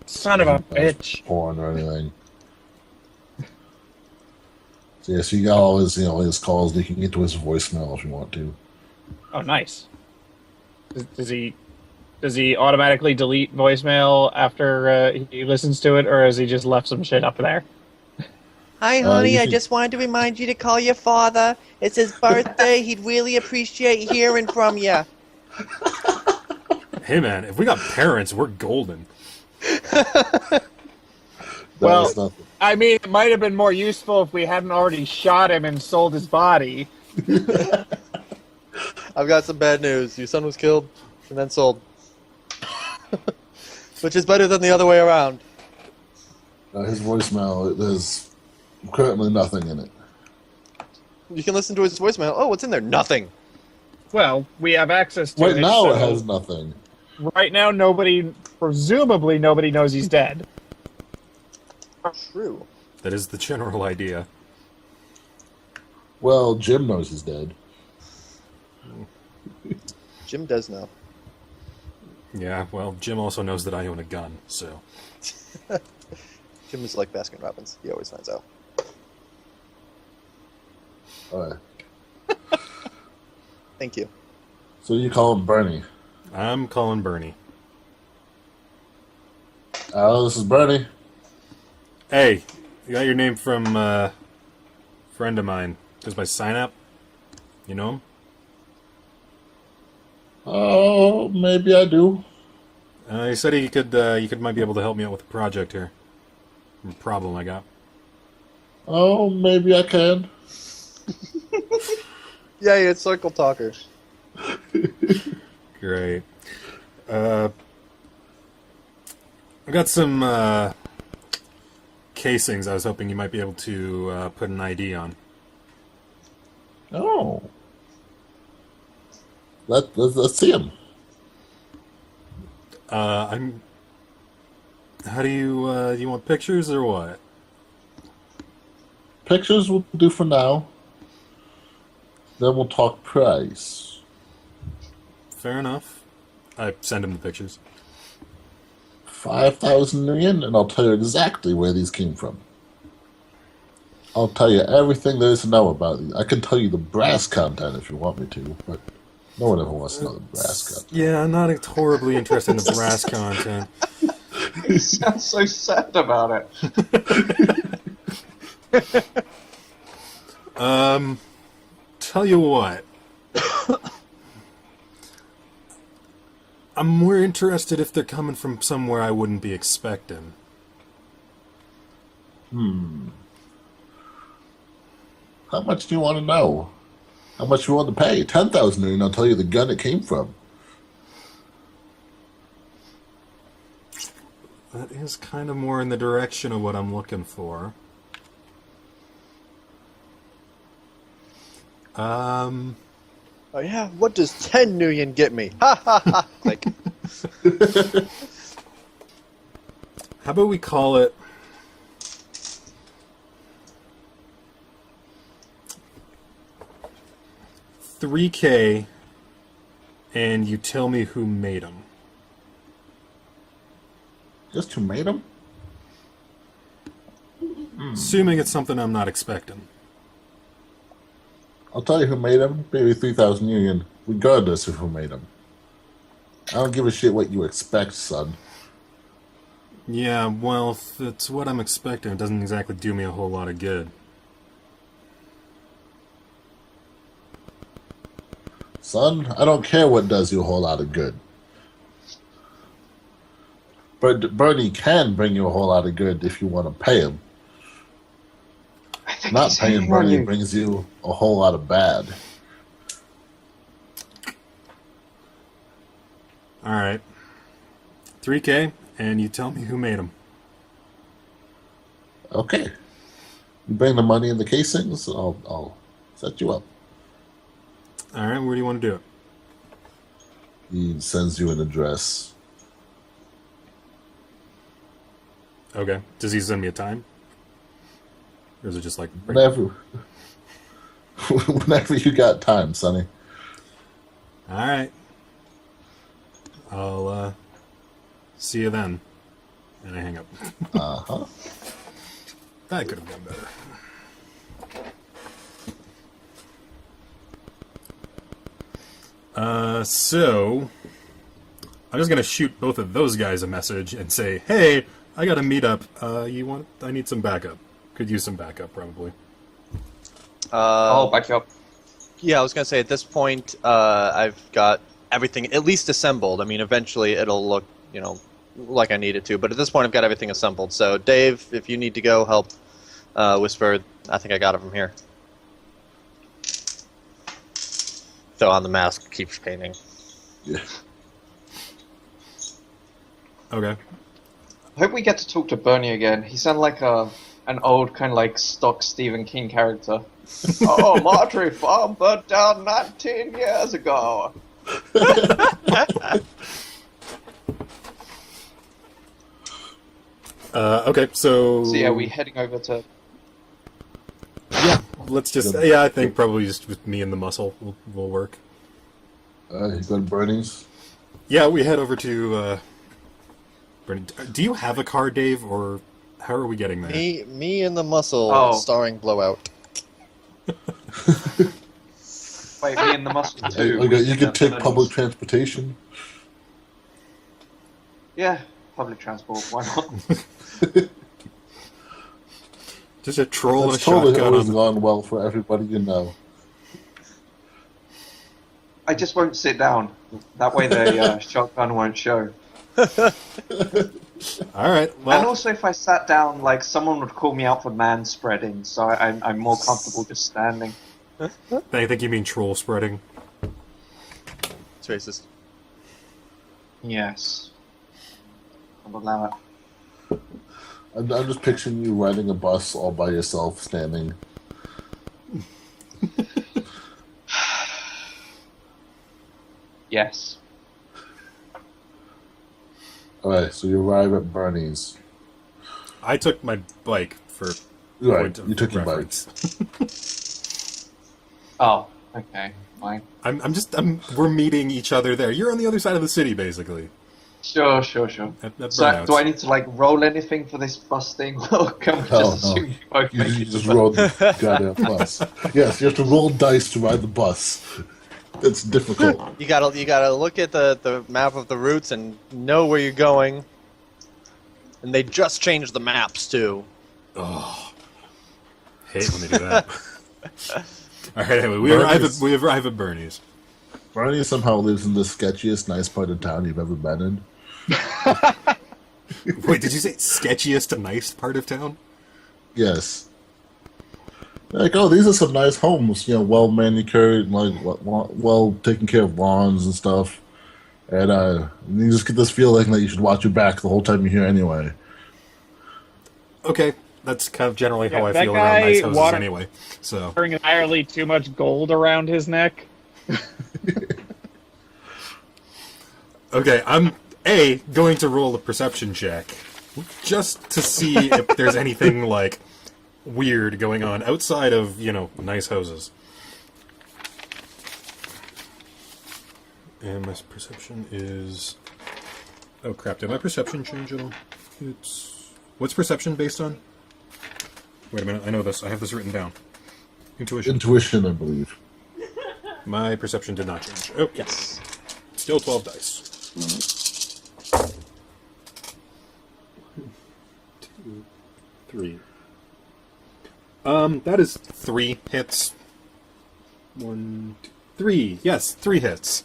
Son of a bitch. Porn or anything. So yeah, so you got all his, his calls. You can get to his voicemail if you want to. Oh, nice. Does he automatically delete voicemail after he listens to it, or has he just left some shit up there? Hi, honey. I just wanted to remind you to call your father. It's his birthday. He'd really appreciate hearing from you. Hey, man, if we got parents, we're golden. Well, I mean, it might have been more useful if we hadn't already shot him and sold his body. I've got some bad news. Your son was killed and then sold. Which is better than the other way around. His voicemail, there's currently nothing in it. You can listen to his voicemail. Oh, what's in there? Nothing. Well, we have access to it. Right now so it has nothing. Right now, presumably nobody knows he's dead. True. That is the general idea. Well, Jim knows he's dead. Jim does know. Yeah, well, Jim also knows that I own a gun, so... Jim is like Baskin Robbins. He always finds out. Alright. Thank you. So you call him Bernie. I'm calling Bernie. Hello, this is Bernie. Hey, you got your name from a friend of mine. Does my sign up? You know him? Oh, maybe I do. He said you might be able to help me out with a project here. A problem I got. Oh, maybe I can. Yeah, it's Circle Talker. Great. I got some casings I was hoping you might be able to put an ID on. Oh. Let's see him. I'm. How do you want pictures or what? Pictures will do for now. Then we'll talk price. Fair enough. I send him the pictures. 5,000 million, and I'll tell you exactly where these came from. I'll tell you everything there is to know about these. I can tell you the brass content if you want me to, but no one ever wants to know the brass content. Yeah, I'm not horribly interested in the brass content. You sound so sad about it. Tell you what. I'm more interested if they're coming from somewhere I wouldn't be expecting. How much do you want to know? How much you want to pay? 10,000 million, I'll tell you the gun it came from. That is kind of more in the direction of what I'm looking for. Oh yeah, what does 10 million get me? Ha ha ha! Like, How about we call it... $3K, and you tell me who made them. Just who made them? Assuming it's something I'm not expecting. I'll tell you who made them. Maybe 3,000 million, regardless of who made them. I don't give a shit what you expect, son. Yeah, well, if it's what I'm expecting, it doesn't exactly do me a whole lot of good. Son, I don't care what does you a whole lot of good. But Bernie can bring you a whole lot of good if you want to pay him. I think Not he's paying hating on Bernie you. brings you a whole lot of bad. Alright. 3K, and you tell me who made them. Okay. You bring the money in the casings, I'll set you up. Alright, where do you want to do it? He sends you an address. Okay. Does he send me a time? Or is it just like... Whenever you got time, Sonny. Alright. I'll, see you then. And I hang up. Uh-huh. That could have gone better. So... I'm just gonna shoot both of those guys a message and say, hey, I got a meetup. I need some backup. Could use some backup, probably. I'll back you up. yeah, I was gonna say at this point, I've got everything at least assembled. I mean, eventually it'll look, like I need it to, but at this point I've got everything assembled. So, Dave, if you need to go help Whisper, I think I got it from here. So on the mask keeps painting. Yeah. Okay. I hope we get to talk to Bernie again. He sounded like an old kind of like stock Stephen King character. Oh, Marjorie Farm burnt down 19 years ago. Okay, so... So yeah, we heading over to... Yeah, let's just... Yeah, I think probably just with me and the muscle will work. You go to Bernie's? Yeah, we head over to... Bernie. Do you have a car, Dave, or how are we getting there? Me and the muscle, Oh. starring Blowout. Wait, me and the muscle too. Okay, you can take public transportation. Yeah, public transport. Why not? Just a troll and a That's totally shotgun always on... gone well for everybody you know. I just won't sit down. That way the shotgun won't show. Alright, well... And also, if I sat down, like someone would call me out for man spreading, so I'm more comfortable just standing. I think you mean troll spreading. It's racist. Yes. I'll allow it. I'm just picturing you riding a bus all by yourself, standing. Yes. Alright, so you arrive at Bernie's. I took my bike for Right, point of you took your bike. reference. Oh, okay, fine. We're meeting each other there. You're on the other side of the city, basically. Sure. At So, Burnout. do I need to like roll anything for this bus thing, or can we Hell just no. assume you both You make it? just rode the goddamn bus. Yes, you have to roll dice to ride the bus. It's difficult. You gotta look at the map of the routes and know where you're going. And they just changed the maps too. Oh, hate when they do that. All right, anyway, we arrive at Bernie's. Bernie somehow lives in the sketchiest, nice part of town you've ever been in. Wait, did you say sketchiest, nice part of town? Yes. Like, oh, these are some nice homes, well manicured, like well taken care of lawns and stuff. And you just get this feeling that you should watch your back the whole time you're here anyway. Okay, that's kind of generally how I that feel around nice guy houses anyway. So, Wearing entirely too much gold around his neck. okay, I'm going to roll a perception check just to see if there's anything like weird going on outside of nice houses. And my perception is... Oh crap, did my perception change at all? What's perception based on? Wait a minute, I know this. I have this written down. Intuition. Intuition, I believe. My perception did not change. Oh, yes. Still 12 dice. 2, 3. That is 3 hits. 1, 2, 3. Yes, 3 hits.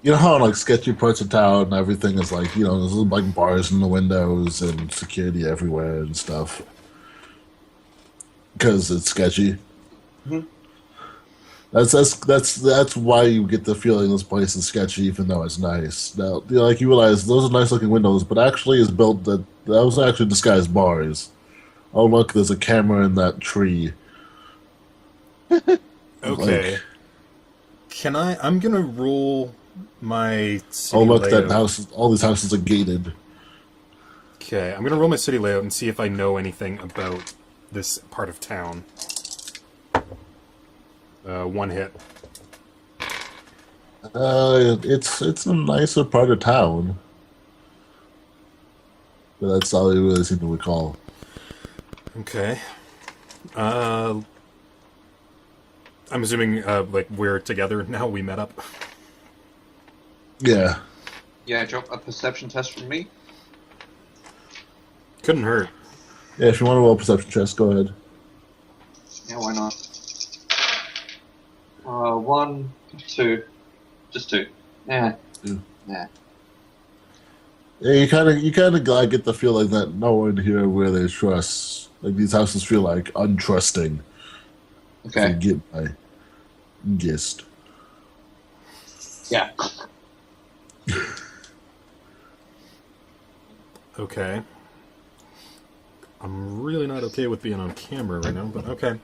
You know how in like sketchy parts of town everything is like, there's like bars in the windows and security everywhere and stuff. Because it's sketchy. Mm-hmm. That's why you get the feeling this place is sketchy, even though it's nice. Now, you realize those are nice looking windows, but actually is built that was actually disguised bars. Oh look, there's a camera in that tree. Okay. I'm gonna roll my city oh look, layout. that house! All these houses are gated. Okay, I'm gonna roll my city layout and see if I know anything about this part of town. 1 hit. It's a nicer part of town, but that's all you really seem to recall. Okay. I'm assuming we're together now. We met up. Yeah. Yeah, drop a perception test from me. Couldn't hurt. Yeah, if you want to roll a perception test, go ahead. Yeah, why not? 1, 2, just 2. Yeah. Two. Yeah. Yeah, you kind of get the feeling that no one here really trusts. Like these houses feel like untrusting. Okay. To get my gist. Yeah. Okay. I'm really not okay with being on camera right now, but okay.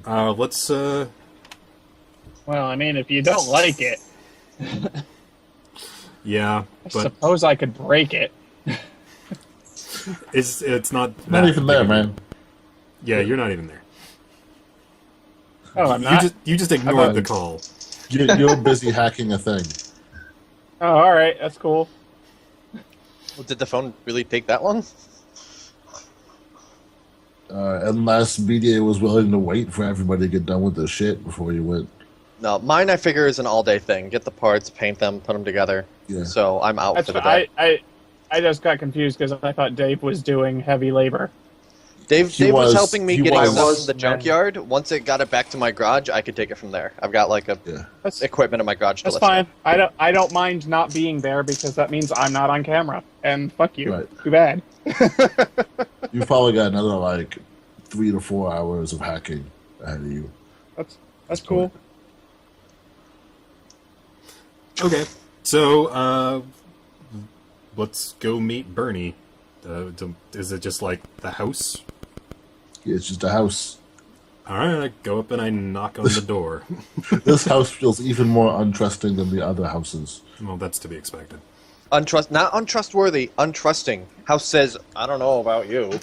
Let's. Well, I mean, if you don't like it, Yeah, I but suppose I could break it. it's not. Not that even there, big. man. Yeah, you're not even there. Oh, I'm not? You just ignored not. the call. You're busy hacking a thing. Oh, alright, that's cool. Well, did the phone really take that long? Unless BDA was willing to wait for everybody to get done with their shit before you went. No, mine I figure is an all-day thing. Get the parts, paint them, put them together. Yeah. So I'm out That's for the day. I just got confused because I thought Dave was doing heavy labor. Dave He was was- helping me he getting was- stuff from the junkyard. Once it got it back to my garage, I could take it from there. I've got like a Yeah. That's, equipment in my garage. that's to lift fine. it. I don't mind not being there because that means I'm not on camera. And fuck you. Right. Too bad. You've probably got another like 3 to 4 hours of hacking ahead of you. That's cool. Okay, so let's go meet Bernie. Is it just like the house? It's just a house. Alright, I go up and I knock on the door. This house feels even more untrusting than the other houses. Well, that's to be expected. Not untrustworthy, untrusting. House says, I don't know about you.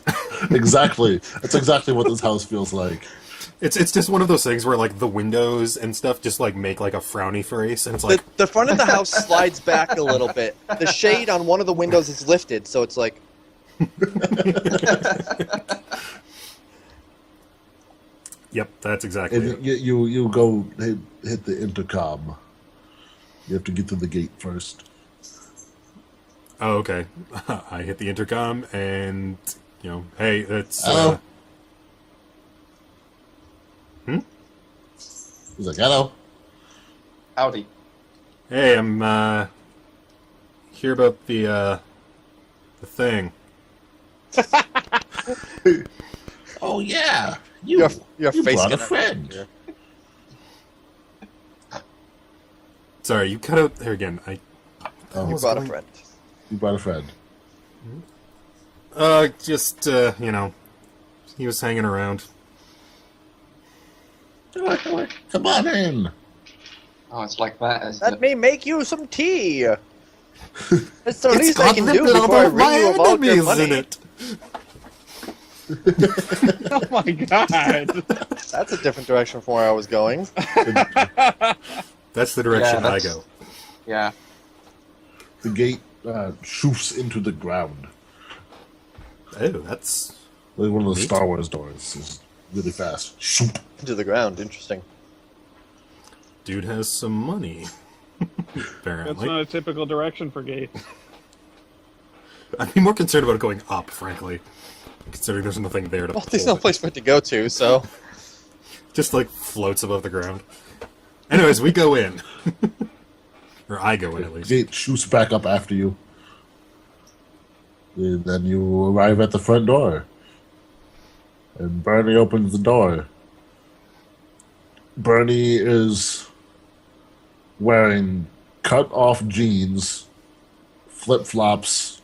Exactly. That's exactly what this house feels like. It's just one of those things where, like, the windows and stuff just, like, make, like, a frowny face, and it's like... The front of the house slides back a little bit. The shade on one of the windows is lifted, so it's like... Yep, that's exactly it. And you go hit the intercom. You have to get to the gate first. Oh, okay. I hit the intercom, and, you know, hey, it's... Hello? He's like, hello. Howdy. Hey, I'm, here about the thing. Oh, yeah. Your you face brought a gonna- friend. Sorry, you cut out there again. You brought a friend. You brought a friend. Just, you know, he was hanging around. Come on in. Oh, it's like that, isn't Let it? me make you some tea. That's the least I got can the do blood before I of ring you about your enemies money. in it. Oh my god. That's a different direction from where I was going. That's the direction Yeah, I that's- go. Yeah. The gate shoofs into the ground. Oh, that's... Like one of those Neat. Star Wars doors. It's really fast. Shoop. Into the ground. Interesting. Dude has some money. That's Apparently. not a typical direction for gates. I'd be more concerned about it going up, frankly. Considering there's nothing there to Well, there's hold no it. place for it to go to, so... Just, like, floats above the ground. Anyways, we go in. Or I go in, at The least. gate shoots back up after you. And then you arrive at the front door. And Bernie opens the door. Bernie is wearing cut-off jeans, flip-flops,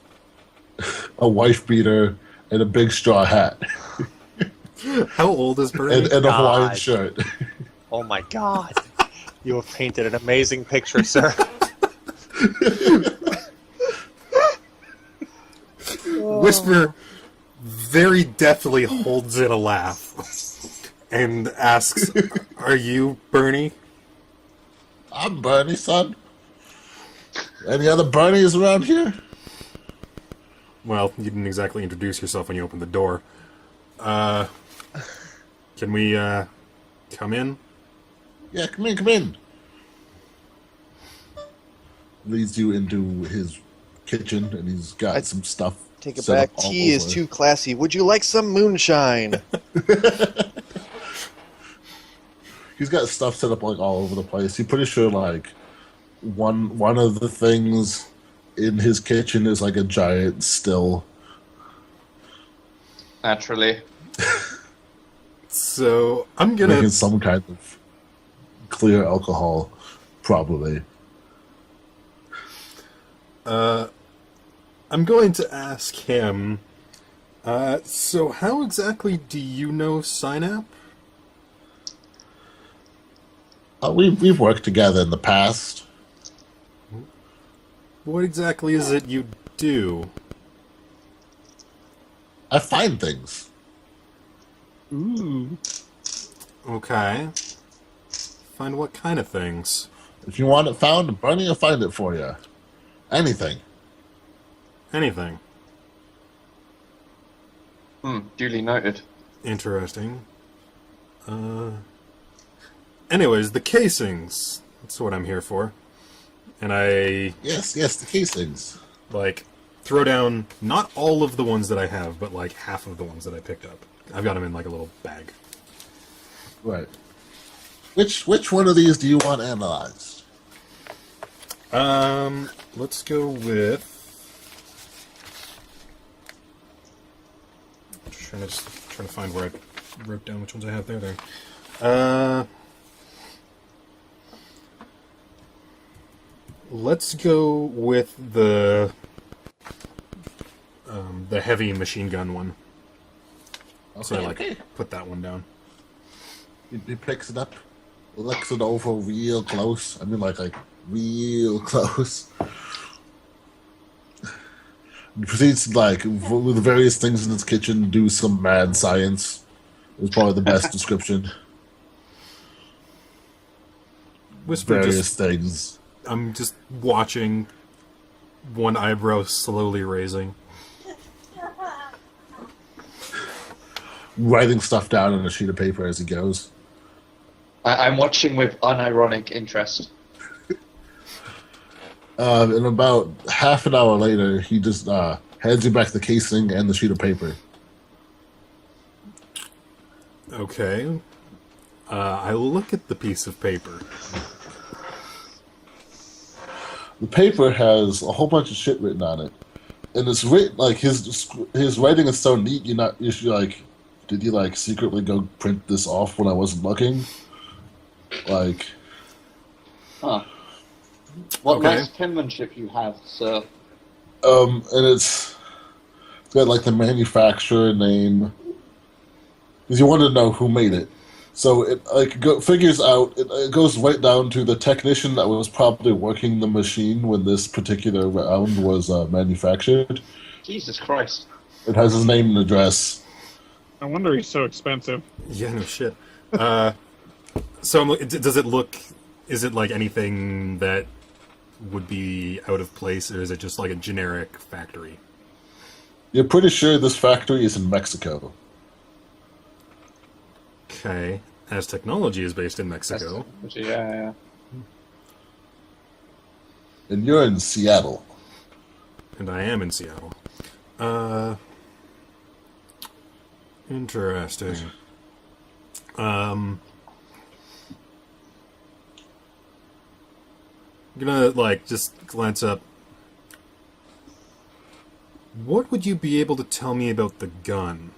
a wife beater, and a big straw hat. How old is Bernie? And a Hawaiian God. shirt. Oh my god. You have painted an amazing picture, sir. Whisper very deftly holds in a laugh and asks, "Are you Bernie?" I'm Bernie, son. Any other Bernies around here? Well, you didn't exactly introduce yourself when you opened the door. Can we, come in? Yeah, come in, come in. Leads you into his kitchen, and he's got some stuff. Take it set back. up all Tea is over. too classy. Would you like some moonshine? He's got stuff set up like all over the place. You're pretty sure like one of the things in his kitchen is like a giant still. Naturally. So, I'm gonna... Making some kind of clear alcohol, probably. I'm going to ask him, so how exactly do you know Synap? We've worked together in the past. What exactly is it you do? I find things. Ooh. Okay. Find what kind of things? If you want it found, Bernie will find it for you. Anything. Anything. Duly noted. Interesting. Anyways, the casings. That's what I'm here for. And I, Yes, the casings. like, throw down not all of the ones that I have, but, like, half of the ones that I picked up. I've got them in, like, a little bag. Right. Which one of these do you want analyzed? Let's go with... Trying to find where I wrote down which ones I have there. Let's go with the heavy machine gun one. So I, like, put that one down. He picks it up, looks it over real close. I mean, like real close. He proceeds to, like, with the various things in his kitchen, do some mad science. Is probably the best description. Whisper Various things. I'm just watching, one eyebrow slowly raising. Writing stuff down on a sheet of paper as he goes. I'm watching with unironic interest. And about half an hour later, he just hands you back the casing and the sheet of paper. Okay. I look at the piece of paper. The paper has a whole bunch of shit written on it, and it's written like his writing is so neat. You should like, did you like secretly go print this off when I wasn't looking? Like, Huh. What Okay. nice penmanship you have, sir. and it's got like the manufacturer name, because you want to know who made it. So it like figures out, it goes right down to the technician that was probably working the machine when this particular round was manufactured. Jesus Christ. It has his name and address. No wonder he's so expensive. Yeah, no shit. So does it look? Is it like anything that would be out of place, or is it just like a generic factory? You're pretty sure this factory is in Mexico. Okay, as technology is based in Mexico. Yeah. And you're in Seattle. And I am in Seattle. Interesting. I'm gonna, like, just glance up. What would you be able to tell me about the gun?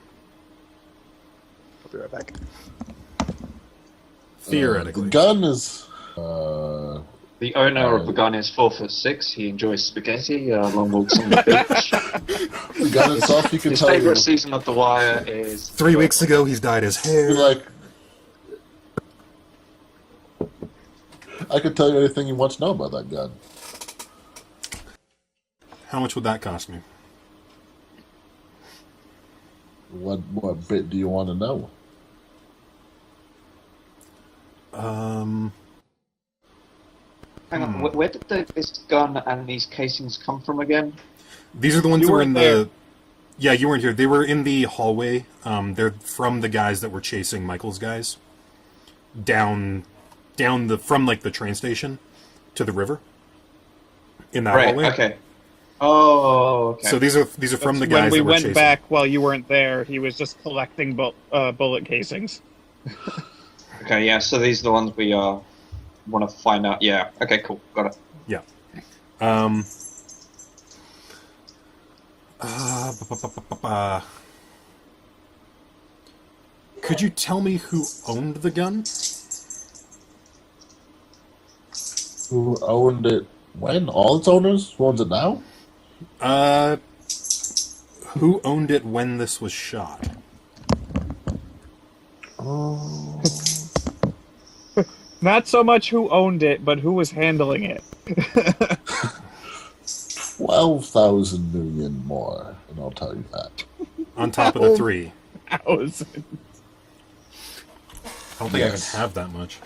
I'll be right back. Theoretically. The gun is... The owner of the gun is 4'6". He enjoys spaghetti, long walks on the beach. the gun itself, you can His tell favorite you. season of The Wire is... 3 weeks ago, he's dyed his hair. You're like... I could tell you anything you want to know about that gun. How much would that cost me? What bit do you want to know? Hang on, where did this gun and these casings come from again? These are the ones You that were weren't in there. the... Yeah, you weren't here. They were in the hallway. They're from the guys that were chasing Michael's guys. Down from, like, the train station to the river. In that Right, hallway. okay. Oh, okay. So these are from the That's guys when we that were went chasing. back while you weren't there, he was just collecting bullet casings. Okay, yeah, so these are the ones we want to find out. Yeah, okay, cool, got it. Yeah. Could you tell me who owned the gun? Who owned it when? All its owners? Who owns it now? Who owned it when this was shot? Oh... Not so much who owned it, but who was handling it. 12,000 million more, and I'll tell you that. On top of the 3. Thousand. I don't think Yes. I can have that much.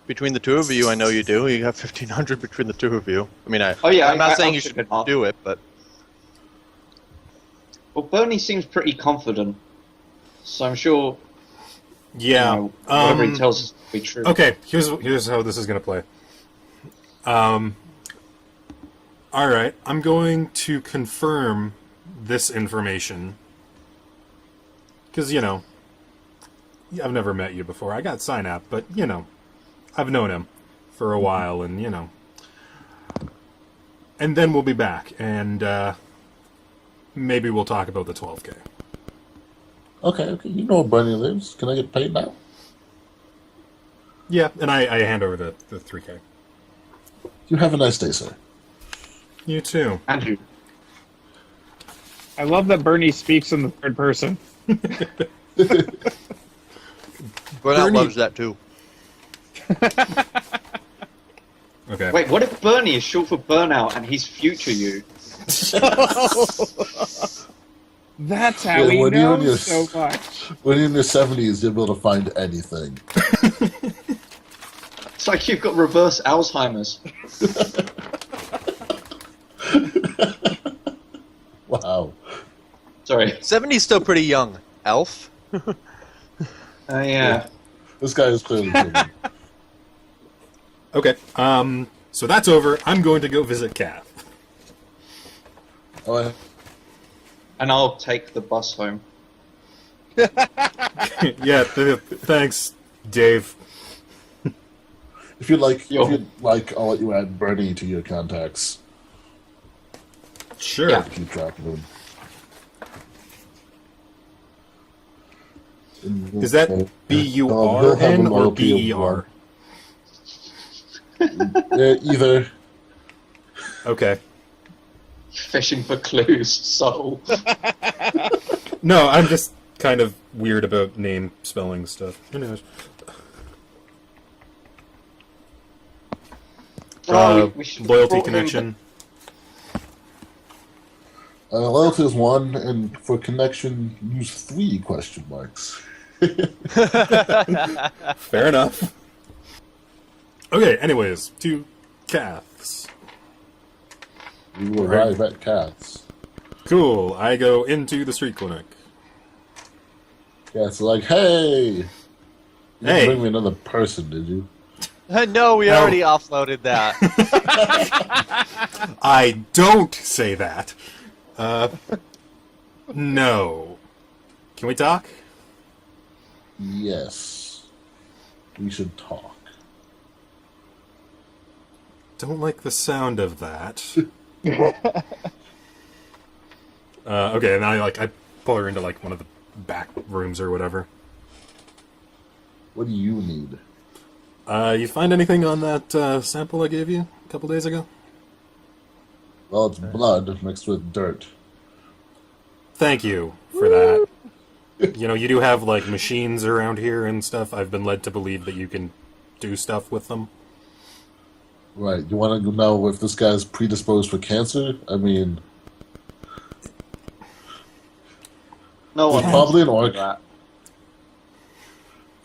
Between the two of you, I know you do. You have 1,500 between the two of you. I mean, Oh, yeah, I'm not saying I'll you chip should in half. do it, but Well, Bernie seems pretty confident, so I'm sure Yeah. whatever he tells us to be true. Okay, here's how this is gonna play. Alright, I'm going to confirm this information. Because, I've never met you before. I got Synap, but, I've known him for a while, and, And then we'll be back, and, maybe we'll talk about the 12K. Okay, you know where Bernie lives. Can I get paid now? Yeah, and I hand over the 3K. You have a nice day, sir. You too. Andrew. I love that Bernie speaks in the third person. Burnout Bernie- loves that too. Okay. Wait, what if Bernie is short for Burnout and he's future you? That's how Yeah, he when you're in knows your- so much. When you're in your 70s, you'll be able to find anything. It's like you've got reverse Alzheimer's. Wow. Sorry. 70's still pretty young. Elf. Yeah. This guy is clearly human. Okay. So that's over. I'm going to go visit Kath. Oh, And I'll take the bus home. Yeah. Thanks, Dave. if you'd like, Yo. I'll let you add Bernie to your contacts. Sure. Yeah. To keep track of him. Is that B-U-R-N or B-E-R? Either. Okay. Fishing for clues, soul. No, I'm just kind of weird about name spelling stuff. Who knows? We should have Loyalty brought him- connection. Loyalty is 1, and for connection, use 3 question marks. Fair enough. Okay, anyways, to Kath's. We will arrive at Cats. Cool, I go into the street clinic. Cats are like, hey! You didn't Hey. bring me another person, did you? No, we already offloaded that. I don't say that. No. Can we talk? Yes. We should talk. Don't like the sound of that. Okay, and I pull her into like one of the back rooms or whatever. What do you need? You find anything on that sample I gave you a couple days ago? Well, it's blood mixed with dirt. Thank you for that. You know, you do have like machines around here and stuff. I've been led to believe that you can do stuff with them. Right. You want to know if this guy's predisposed for cancer? I mean, No one probably an wants orc.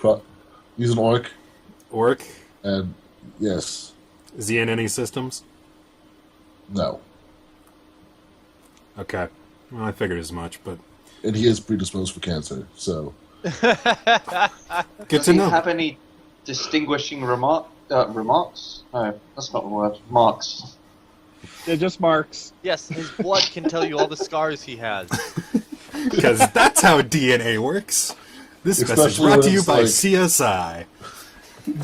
that. He's an orc, Orc? and yes, Is he in any systems? no. Okay. Well, I figured as much, but And he is predisposed for cancer, so. good Does to he know. have any distinguishing remarks? No, that's not the word. Marks. They're just marks. Yes, his blood can tell you all the scars he has. Because that's how DNA works. This message Especially brought when to you it's by like- CSI.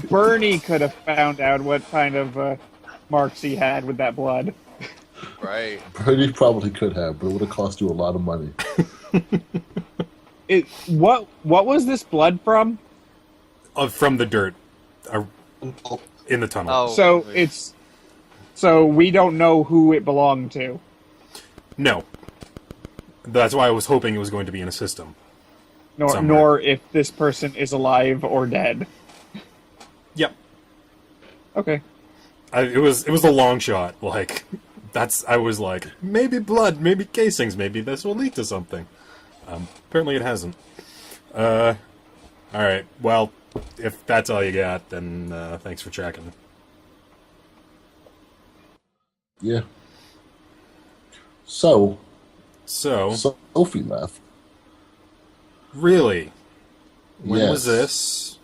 Bernie could have found out what kind of marks he had with that blood. Right. Bernie probably could have, but it would have cost you a lot of money. What was this blood from? From the dirt. In the tunnel. Oh, So wait. so we don't know who it belonged to. No. That's why I was hoping it was going to be in a system. Somewhere. Nor if this person is alive or dead. Yep. Okay. It was a long shot. Like, I was like, maybe blood, maybe casings, maybe this will lead to something. Apparently it hasn't. Alright, well, if that's all you got, then thanks for checking. Yeah. So, So, Sophie left. really? When was Yes. this?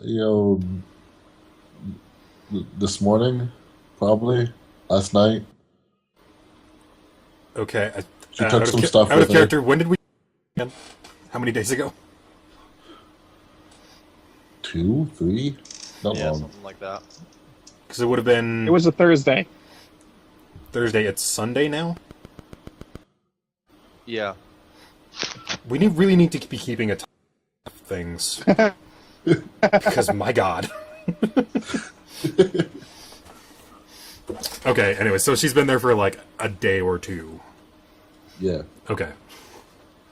You know, this morning, last night. Okay. She took some stuff out with of her. character, when did we... How many days ago? 2, 3? Not Yeah, long. something like that. Because it would have been It was a Thursday. Thursday. It's Sunday now? Yeah. We really need to be keeping a ton of things. Because, my god. Okay, anyway, so she's been there for like a day or two. Yeah. Okay.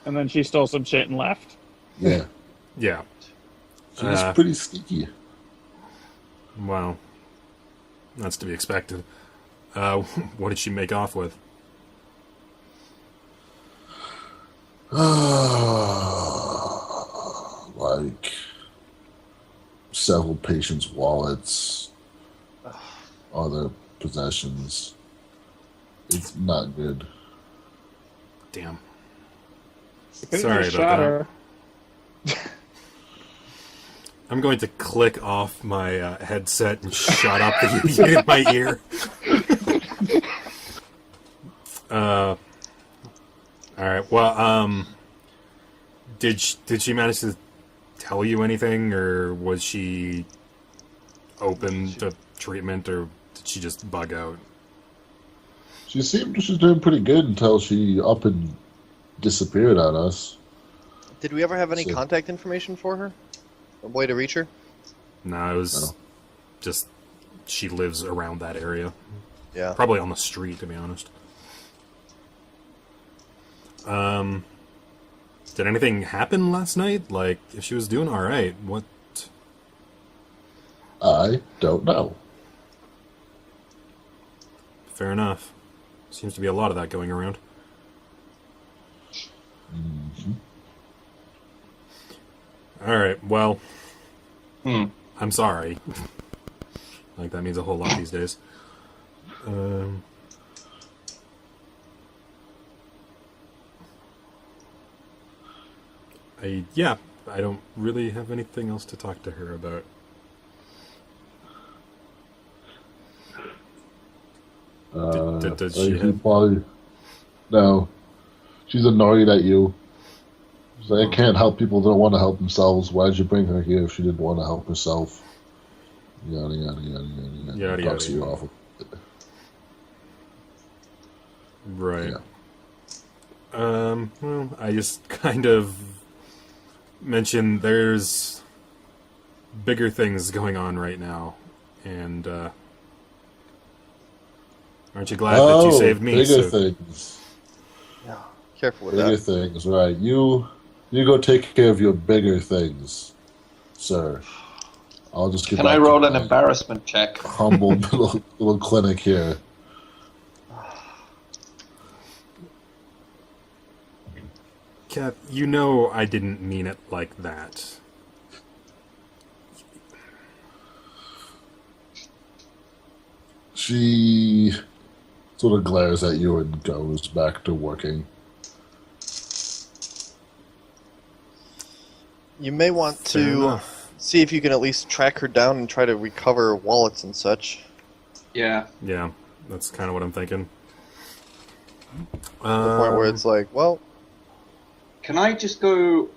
And then she stole some shit and left. Yeah. Yeah. She's pretty sneaky. Well, that's to be expected. What did she make off with? Like several patients' wallets, other possessions. It's not good. Damn. Could've Sorry just about shot that. her. I'm going to click off my headset and shut up the unit in my ear. All right. Well, did she manage to tell you anything, or was she open to treatment, or did she just bug out? She seemed she was doing pretty good until she up and disappeared on us. Did we ever have any So- contact information for her? A way to reach her? No, it was No. just she lives around that area. Yeah. Probably on the street, to be honest. Did anything happen last night? Like, if she was doing all right, what? I don't know. Fair enough. Seems to be a lot of that going around. All right. Well, I'm sorry. Like that means a whole lot these days. I don't really have anything else to talk to her about. Does she have... probably, no. She's annoyed at you. She's like, I can't help people that don't want to help themselves. Why did you bring her here if she didn't want to help herself? Yada, yada, yada, yada, Yada, Talks yada, you yada. off. Right. Yeah. Well, I just kind of mentioned there's bigger things going on right now, and aren't you glad that you saved me? Bigger So... things. Yeah. Careful with Bigger that. things, right. You go take care of your bigger things, sir. I'll just get Can back I to roll an my embarrassment check? humble little clinic here. Kat, you know I didn't mean it like that. She sort of glares at you and goes back to working. You may want Fair to enough. see if you can at least track her down and try to recover wallets and such. Yeah. Yeah, that's kind of what I'm thinking. To the point where it's like, well, Can I just go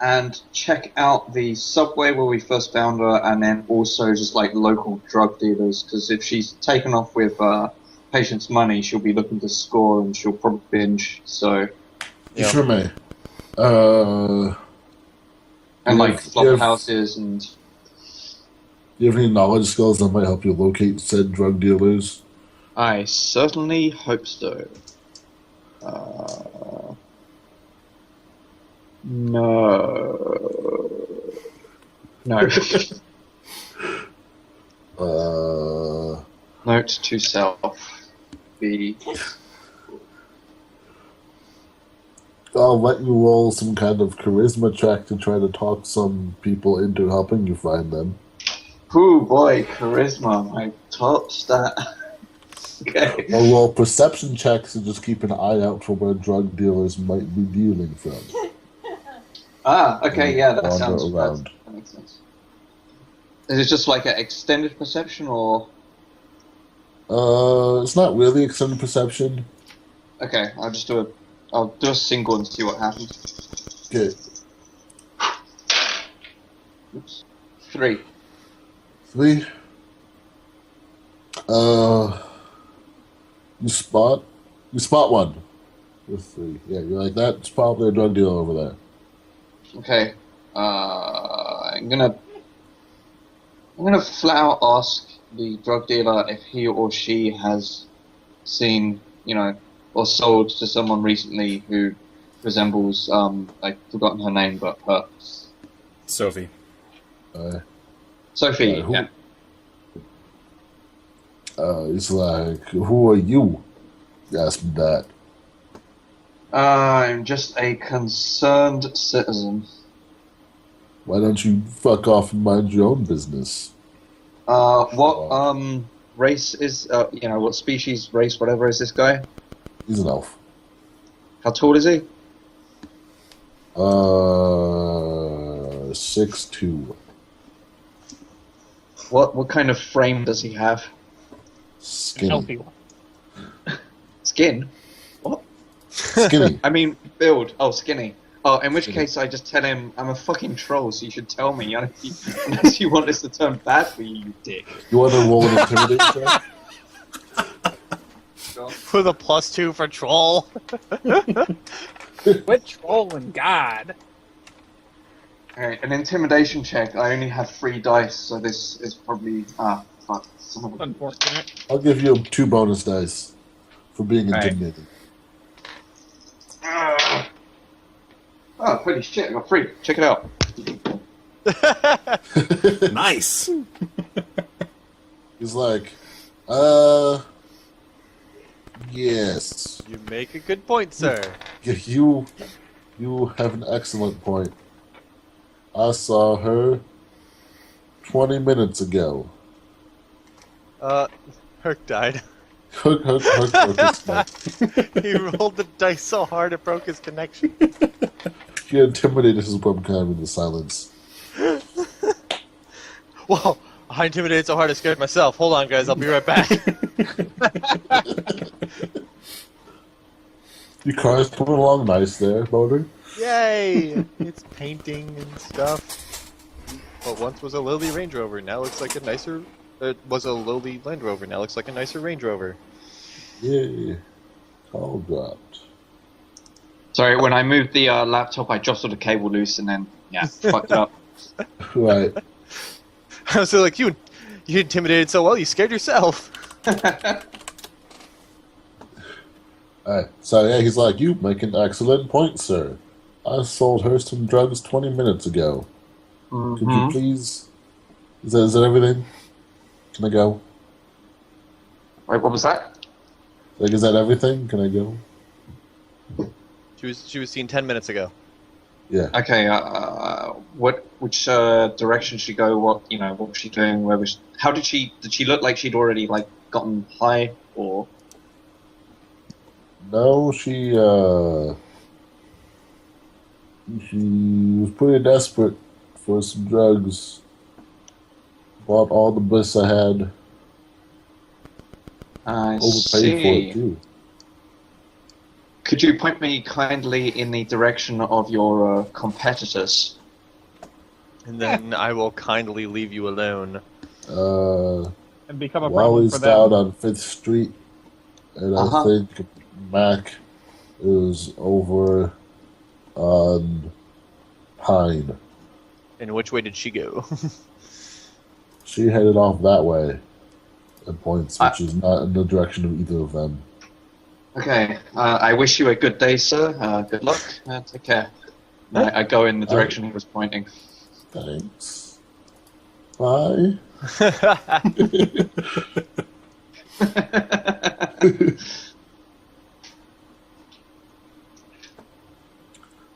and check out the subway where we first found her, and then also just like local drug dealers? Because if she's taken off with patients' money, she'll be looking to score, and she'll probably binge. So, You sure may. and like Yeah, flop yeah. houses and. Do you have any knowledge skills that might help you locate said drug dealers? I certainly hope so. No. No. Note to self. Be. I'll let you roll some kind of charisma check to try to talk some people into helping you find them. Ooh boy, charisma, my top stat. Okay. Or roll perception checks and just keep an eye out for where drug dealers might be dealing from. Ah, okay, yeah, that Wander sounds around. that makes sense. Is it just like an extended perception, or It's not really extended perception. okay? I'll do a single and see what happens. Okay, Oops. 3. 3. You spot one with 3. Yeah, you're like, that's probably a drug dealer over there. Okay. I'm gonna flat out ask the drug dealer if he or she has seen, or sold to someone recently who resembles, I've forgotten her name, but her. Sophie. Sophie, who- yeah. He's like, who are you? Ask me that. I'm just a concerned citizen. Why don't you fuck off and mind your own business? What race is, what species, race, whatever is this guy? He's an elf. How tall is he? 6'2". What kind of frame does he have? Skinny. Healthy one. Skin? What? Skinny. I mean, build. Oh, skinny. Oh, in which Skinny. case I just tell him I'm a fucking troll, so you should tell me, unless you want this to turn bad for you, you dick. You want to roll an intimidation check? With a +2 for troll. Quit trolling, God. Alright, an intimidation check. I only have 3 dice, so this is probably... fuck. Son of a... Unfortunate. I'll give you 2 bonus dice for being Right. intimidated. Oh, holy shit, I got 3. Check it out. Nice. He's like, yes. You make a good point, sir. Yeah, you have an excellent point. I saw her 20 minutes ago. Herc died. Hook, his neck. He rolled the dice so hard it broke his connection. He intimidated his webcam into silence. Whoa! I intimidated so hard I scared myself. Hold on, guys. I'll be right back. Your car's coming along nice there, Boulder. Yay! It's painting and stuff. What once was a lowly Range Rover now looks like a nicer... It was a lowly Land Rover now looks like a nicer Range Rover. Yay. Call dropped. Sorry, when I moved the laptop, I jostled a cable loose and then, fucked it up. Right. I was like, you intimidated so well, you scared yourself. Alright, so yeah, he's like, you make an excellent point, sir. I sold her some drugs 20 minutes ago. Could you please... Is that everything? Can I go? Wait, what was that? Like, is that everything? Can I go? She was seen 10 minutes ago. Yeah. Okay, which direction should she go? What was she doing? Where was? How did she look like she'd already gotten high or? No, she was pretty desperate for some drugs. Bought all the bliss I had. I Overpaid for see. it too. Could you point me kindly in the direction of your competitors? And then I will kindly leave you alone. And become a problem Wally's for them. down on 5th Street, and Uh-huh. I think Mac is over on Pine. And which way did she go? She headed off that way at points, which is not in the direction of either of them. Okay, I wish you a good day, sir. Good luck. Take care. I go in the direction he was pointing. Thanks. Bye.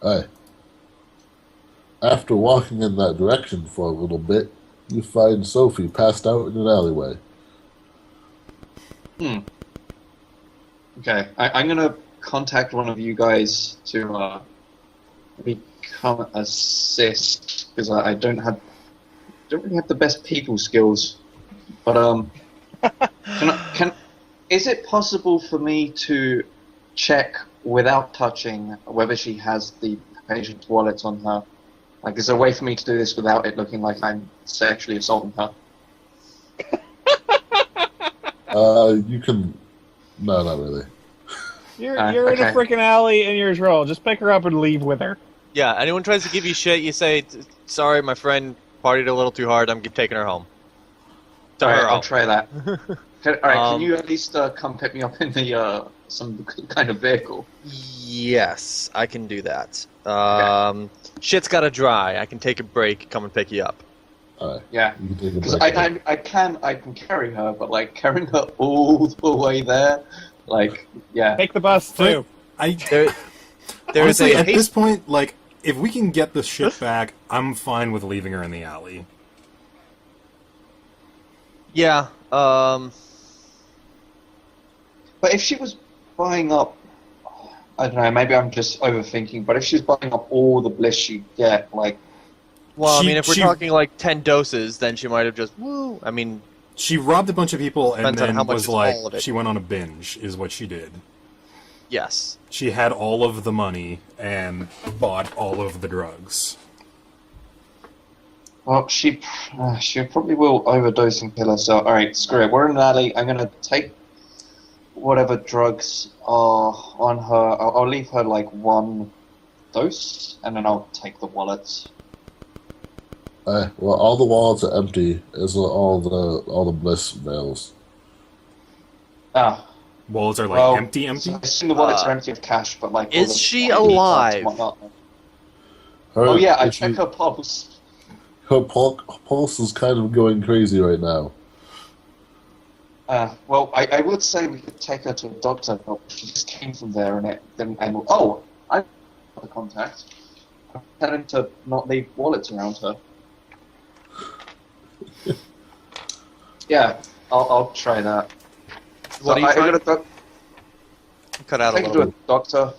Alright. After walking in that direction for a little bit, you find Sophie passed out in an alleyway. Okay, I'm gonna contact one of you guys to become assist because I don't really have the best people skills. But is it possible for me to check without touching whether she has the patient's wallet on her? Like, is there a way for me to do this without it looking like I'm sexually assaulting her? You can... No, not really. You're in a okay. freaking alley and you're a troll. Just pick her up and leave with her. Yeah, anyone tries to give you shit, you say, sorry, my friend partied a little too hard, I'm taking her home. To Alright, her I'll home. try that. Can you at least come pick me up in the some kind of vehicle? Yes, I can do that. shit's gotta dry. I can take a break, come and pick you up. All right. Yeah. You can take a Because break. I can carry her, but like carrying her all the way there, like yeah. Take the bus too. There's Honestly, a at this point, like, if we can get the shit back, I'm fine with leaving her in the alley. Yeah. But if she was buying up, I don't know, maybe I'm just overthinking. But if she's buying up all the bliss she'd get, like, Well, She- I mean, if we're she- talking like 10 doses, then she might have just woo. I mean, She robbed a bunch of people and Depends on then how much was is like, all of it. she went on a binge, is what she did. yes. She had all of the money and bought all of the drugs. well, she probably will overdose and kill herself. All right, screw it. We're in an alley. I'm gonna take whatever drugs are on her. I'll leave her like one dose, and then I'll take the wallets. Well, all the wallets are empty, as are all the bliss veils. Ah, Wallets are like well, empty. so I assume the wallets are empty of cash, but like. all Is the she ID cards and alive? whatnot. Her, Oh yeah, I if check you- her pulse. Her pulse is kind of going crazy right now. Well, I would say we could take her to a doctor, but she just came from there, and oh, I have the contact. I'm telling to not leave wallets around her. Yeah, I'll try that. What are you I've trying? got a Cut out a take her little. to a doctor.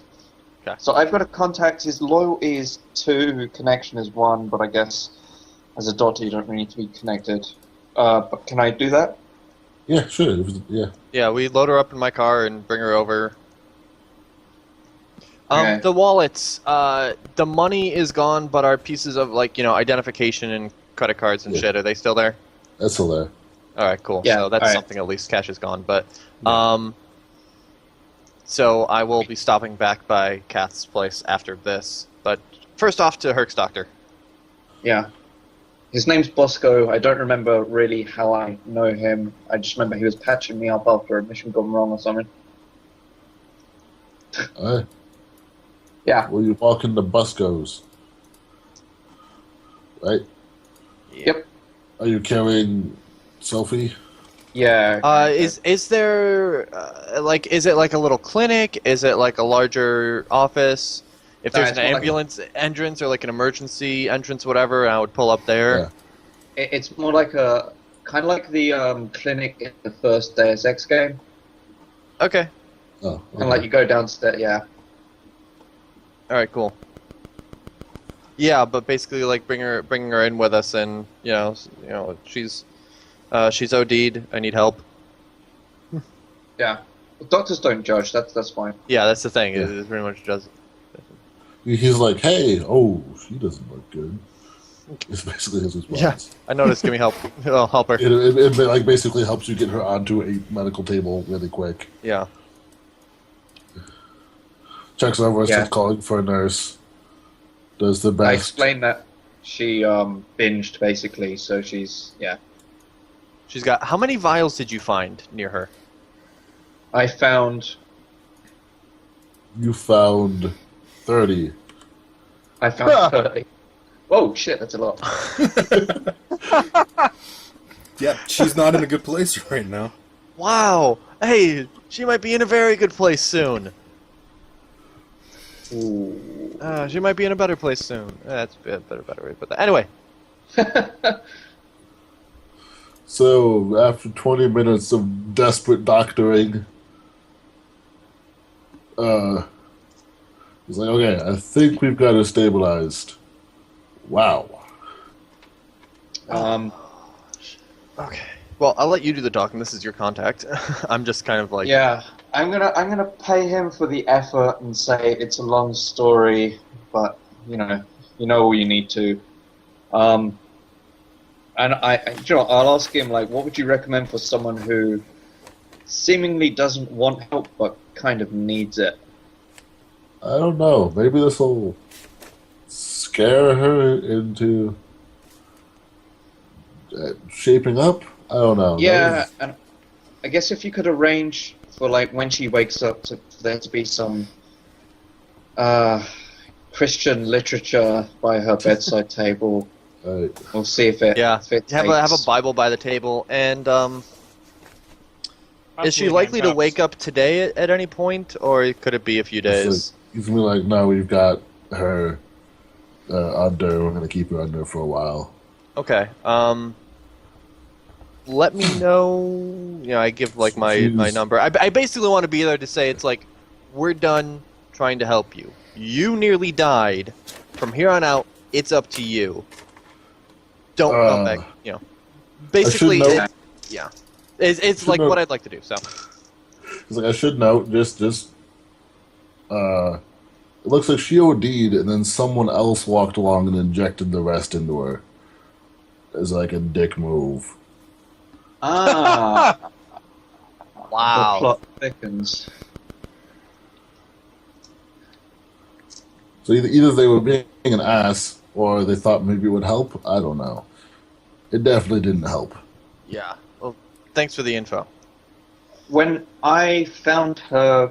Okay. So I've got a contact. His loyalty is 2, connection is 1, but I guess as a doctor you don't really need to be connected. But can I do that? Yeah, sure. Yeah. Yeah, we load her up in my car and bring her over. Okay. The wallets. The money is gone, but our pieces of identification and credit cards and Yeah. shit, are they still there? That's still there. All right, cool. Yeah, So that's all right. something, at least cash is gone. But so I will be stopping back by Kath's place after this. But first off to Herc's doctor. Yeah. His name's Bosco. I don't remember really how I know him. I just remember he was patching me up after a mission gone wrong or something. All right. Yeah. Well, you walk into Busco's, right? Yep. Are you carrying Sophie? Yeah. Is there is it like a little clinic? Is it like a larger office? If No, there's it's an more like ambulance entrance or like an emergency entrance, whatever, I would pull up there. Yeah. It's more like a kind of like the clinic in the first Deus Ex game. Okay. Oh, And like you go downstairs. Yeah. All right. Cool. Yeah, but basically, like bringing her in with us, and she's OD'd. I need help. Yeah. The doctors don't judge. That's fine. Yeah, that's the thing. Yeah. It pretty much does. He's like, hey, oh, she doesn't look good. It's basically his response. Yeah, I noticed. Give me help. I'll help her. It like basically helps you get her onto a medical table really quick. Yeah. Checks over, Yeah. starts calling for a nurse. Does the I best. explained that she binged basically, so she's She's got. How many vials did you find near her? I found You found 30. 30. Whoa, shit, that's a lot. Yeah, she's not in a good place right now. Wow. Hey, she might be in a very good place soon. Ooh. She might be in a better place soon. That's a better way to put that. Anyway. So, after 20 minutes of desperate doctoring, he's like, okay, I think we've got her stabilized. Wow. Okay. Well, I'll let you do the talking. This is your contact. I'm just kind of like. Yeah, I'm gonna pay him for the effort and say it's a long story, but you know all you need to. And I'll ask him like, what would you recommend for someone who seemingly doesn't want help but kind of needs it? I don't know. Maybe this will scare her into shaping up? I don't know. Yeah, and I guess if you could arrange for like when she wakes up for there to be some Christian literature by her bedside table. We'll see if it. Yeah, if it have a takes. Bible by the table, and is she Possibly likely to handcuffs. wake up today at any point, or could it be a few days? He's gonna be like, no, we've got her under. We're gonna keep her under for a while. Okay. Let me know. You know, I give like my number. I basically want to be there to say it's like, we're done trying to help you. You nearly died. From here on out, it's up to you. Don't come back. You know, basically, yeah. It's like what I'd like to do. So. It's like I should note just it looks like she OD'd and then someone else walked along and injected the rest into her. As like a dick move. Ah. Wow. The plot thickens. So either they were being an ass or they thought maybe it would help. I don't know. It definitely didn't help. Yeah. Well, thanks for the info. When I found her,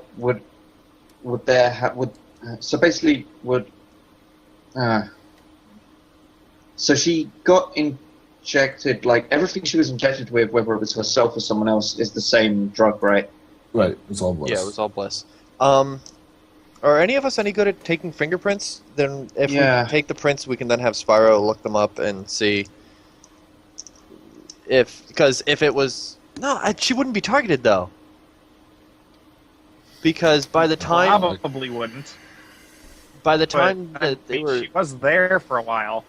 so she got injected, like everything she was injected with, whether it was herself or someone else, is the same drug, right? Right. It's all bliss. Yeah, it was all bliss. Are any of us any good at taking fingerprints? Then if we take the prints, we can then have Spiro look them up and see because if it was she wouldn't be targeted though. Because by the time Probably wouldn't. by the But, time I that they mean, were she was there for a while.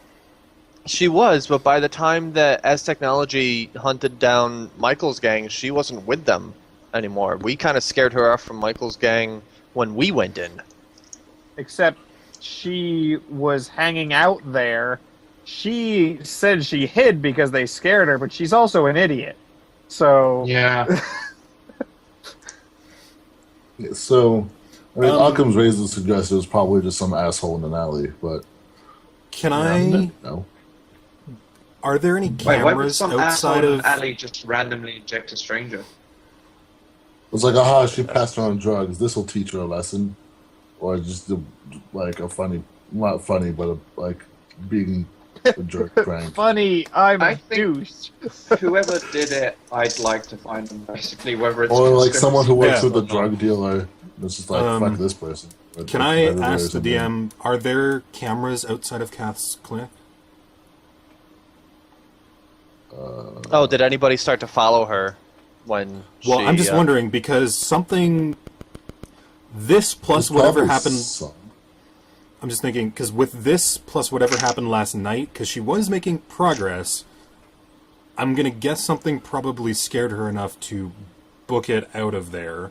she was, but by the time that as technology hunted down Michael's gang, she wasn't with them anymore. We kind of scared her off from Michael's gang when we went in. Except she was hanging out there. She said she hid because they scared her, but she's also an idiot. So Yeah. So, I mean, Occam's razor suggests it was probably just some asshole in an alley, but Can I? no. Are there any Wait, why would cameras some asshole outside in of? an alley just randomly inject a stranger? It's like, aha, she passed her on drugs. This will teach her a lesson. Or just like a funny, not funny, but like being a jerk prank. funny, I'm I a think- douche. Whoever did it, I'd like to find them, basically, whether it's... Or like someone who works Yeah. with a drug dealer. It's just like, fuck this person. Or Can I competitor or ask the something. DM? Are there cameras outside of Kath's clinic? Oh, did anybody start to follow her when Well, she, I'm just wondering because something. This plus There's whatever probably happened. some. I'm just thinking because with this plus whatever happened last night, because she was making progress. I'm gonna guess something probably scared her enough to book it out of there,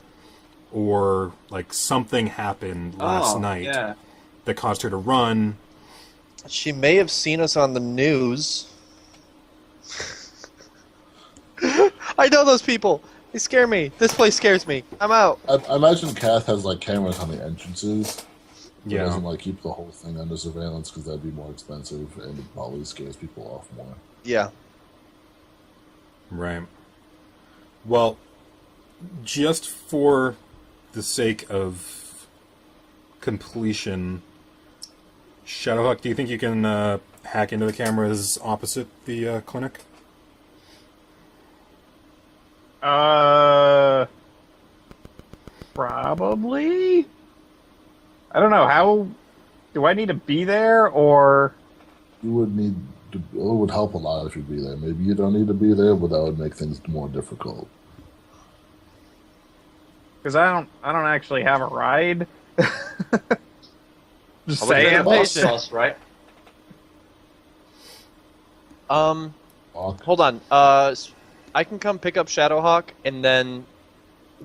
or like something happened last night Yeah. that caused her to run. She may have seen us on the news. I know those people. They scare me. This place scares me. I'm out. I imagine Kath has like cameras on the entrances. But Yeah. doesn't like keep the whole thing under surveillance because that'd be more expensive and it probably scares people off more. Yeah. Right. Well, just for the sake of completion, Shadowhawk, do you think you can hack into the cameras opposite the clinic? Probably. I don't know. How do I need to be there, or You would need to, it would help a lot if you'd be there. Maybe you don't need to be there, but that would make things more difficult. because I don't actually have a ride. Just How about you saying. get a Boss patient? sauce, right? Fuck. Hold on. I can come pick up Shadowhawk and then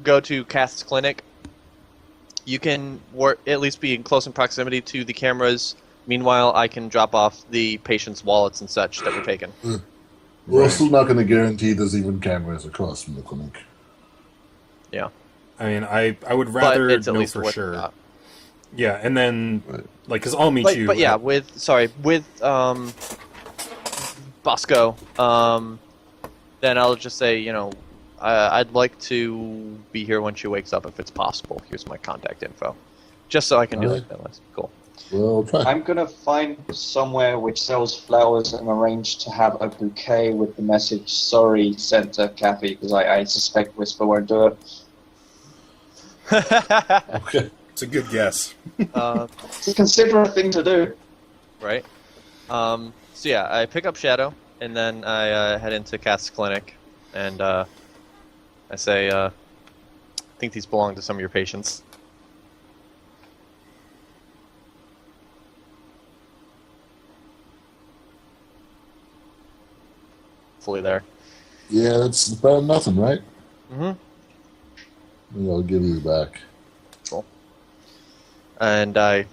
go to Kath's clinic. You can at least be in close in proximity to the cameras. Meanwhile, I can drop off the patient's wallets and such that were taken. We're also not going to guarantee there's even cameras across from the clinic. Yeah. I mean, I would But rather it's at know least for worth sure. a shot. Yeah, and then, Right. like, because I'll meet But, you. but yeah, with Bosco, then I'll just say, you know, I'd like to be here when she wakes up if it's possible. Here's my contact info. Just so I can do Alright. it. That was cool. We'll try. I'm gonna find somewhere which sells flowers and arrange to have a bouquet with the message "Sorry" sent to Kathy, because I suspect Whisper won't do it. Okay. It's a good guess. It's a considerate thing to do. Right. So yeah, I pick up Shadow, and then I head into Kath's clinic, and I say, I think these belong to some of your patients. Fully there. Yeah, that's better than nothing, right? Mm-hmm. Maybe I'll give you back. Cool. And I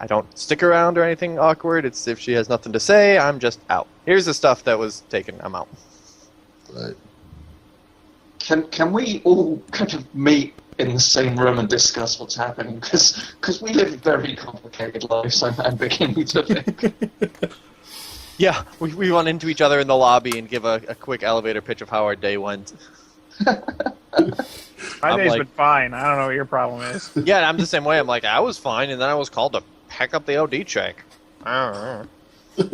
don't stick around or anything awkward. It's if she has nothing to say, I'm just out. Here's the stuff that was taken. I'm out. Right. Can we all kind of meet in the same room and discuss what's happening? Because we live very complicated lives, I'm beginning to think. Yeah, we run into each other in the lobby and give a quick elevator pitch of how our day went. My I'm day's like- been fine. I don't know what your problem is. Yeah, I'm the same way. I'm like, I was fine, and then I was called to pack up the OD check. I don't know.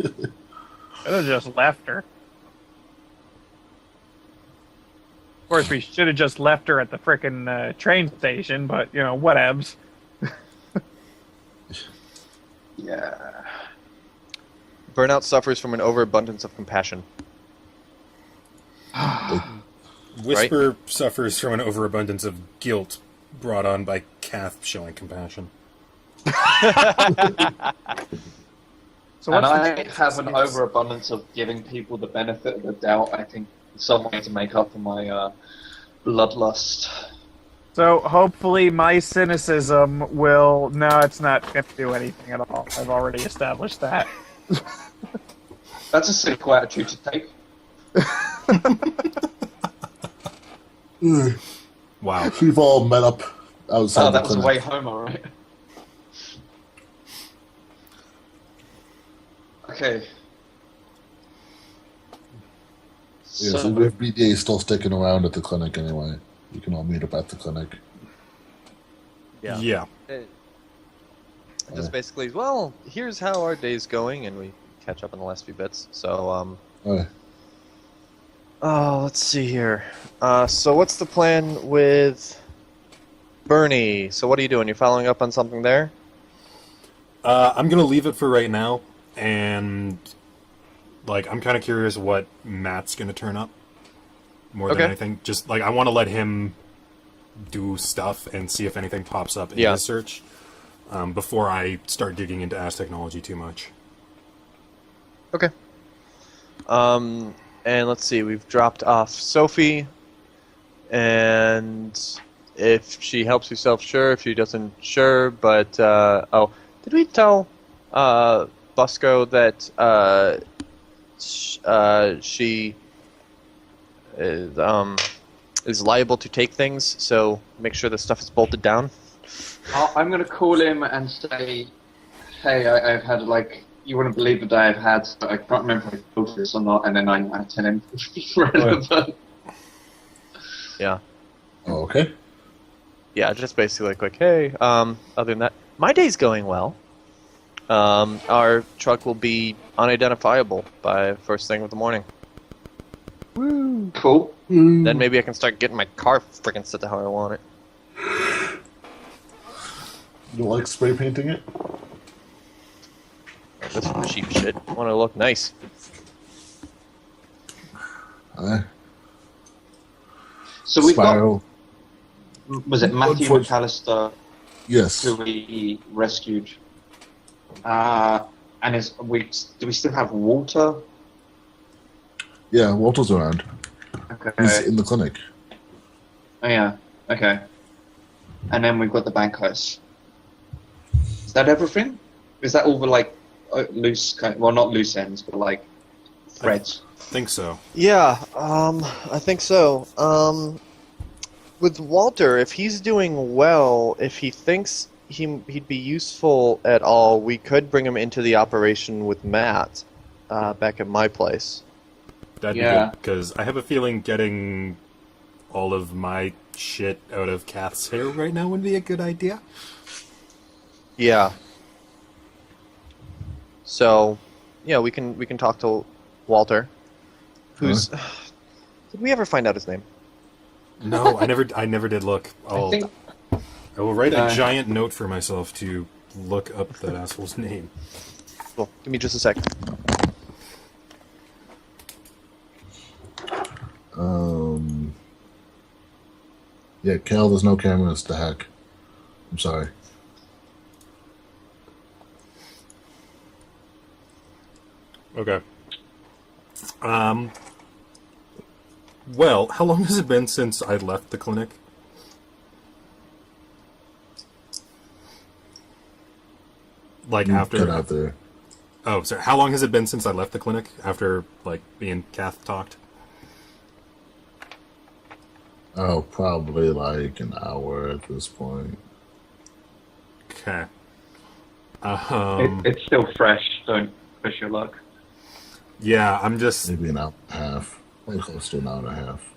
Should have just left her. Of course, we should have just left her at the frickin' train station, but, you know, whatevs. Yeah. Burnout suffers from an overabundance of compassion. Whisper suffers from an overabundance of guilt brought on by Kath showing compassion. So And what's I have an overabundance of giving people the benefit of the doubt, I think, in some way to make up for my bloodlust. So hopefully my cynicism will... No, it's not going to do anything at all. I've already established that. That's a cynical attitude to take. Wow. We've all met up outside Oh, the that was clinic. way home, alright. Okay. Yeah, so we have BDA still sticking around at the clinic anyway. You can all meet up at the clinic. Yeah. It just basically, well, here's how our day's going, and we catch up on the last few bits. So, Okay. oh, let's see here. So what's the plan with Bernie? So what are you doing? You're following up on something there? I'm gonna leave it for right now, and I'm kind of curious what Matt's gonna turn up more than Okay. anything. Just I want to let him do stuff and see if anything pops up in Yeah. his search before I start digging into Ass Technology too much. Okay. And let's see, we've dropped off Sophie, and if she helps herself, sure. If she doesn't, sure. But did we tell Busco that she is liable to take things? So make sure the stuff is bolted down. I'm going to call him and say, hey, I've had, you wouldn't believe the day I've had, but I can't remember if I told this or not, and then I tell him it's relevant. Yeah. Oh, okay. Yeah, just basically quick, hey, other than that, my day's going well. Our truck will be unidentifiable by first thing of the morning. Cool. Then maybe I can start getting my car freaking set to how I want it. You don't like spray painting it? That's some cheap shit. I want to look nice. So we've Spiro. got, was it Matthew McAllister Yes. who we rescued? And do we still have Walter? Yeah, Walter's around. Okay. He's in the clinic. Oh yeah, okay. And then we've got the bank heist. Is that everything? Is that all the loose well, not loose ends, but threads? I think so. Yeah, I think so. With Walter, if he's doing well, if he thinks he'd be useful at all, we could bring him into the operation with Matt back at my place. That'd be Yeah. good, because I have a feeling getting all of my shit out of Kath's hair right now would be a good idea. Yeah. So, yeah, we can talk to Walter, who's. Did we ever find out his name? No, I never did look. I will write a giant note for myself to look up that asshole's name. Cool. Give me just a sec. Yeah, Cal, there's no cameras to hack. I'm sorry. Okay. Well, how long has it been since I left the clinic? Like after. Get out there. Oh, sorry. How long has it been since I left the clinic after, like, me and Kath talked? Oh, probably like an hour at this point. Okay. It's still fresh. Don't push your luck. Yeah, I'm just. Maybe an hour and a half. Maybe close to an hour and a half.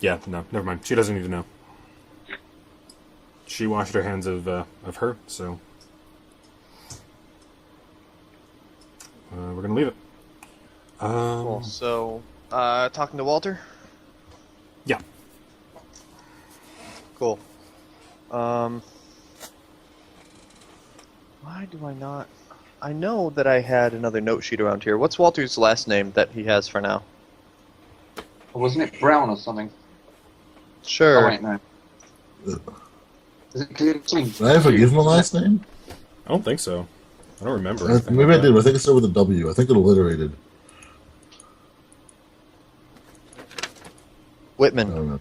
Yeah, no, never mind. She doesn't even know. She washed her hands of her, so we're gonna leave it. Cool. So, talking to Walter. Yeah. Cool. Why do I not? I know that I had another note sheet around here. What's Walter's last name that he has for now? Wasn't it Brown or something? Sure. Oh, wait, no. Is it something? Did I ever give him a last name? I don't think so. I don't remember. Maybe I did, but I think it started with a W. I think it alliterated. Whitman. I don't know.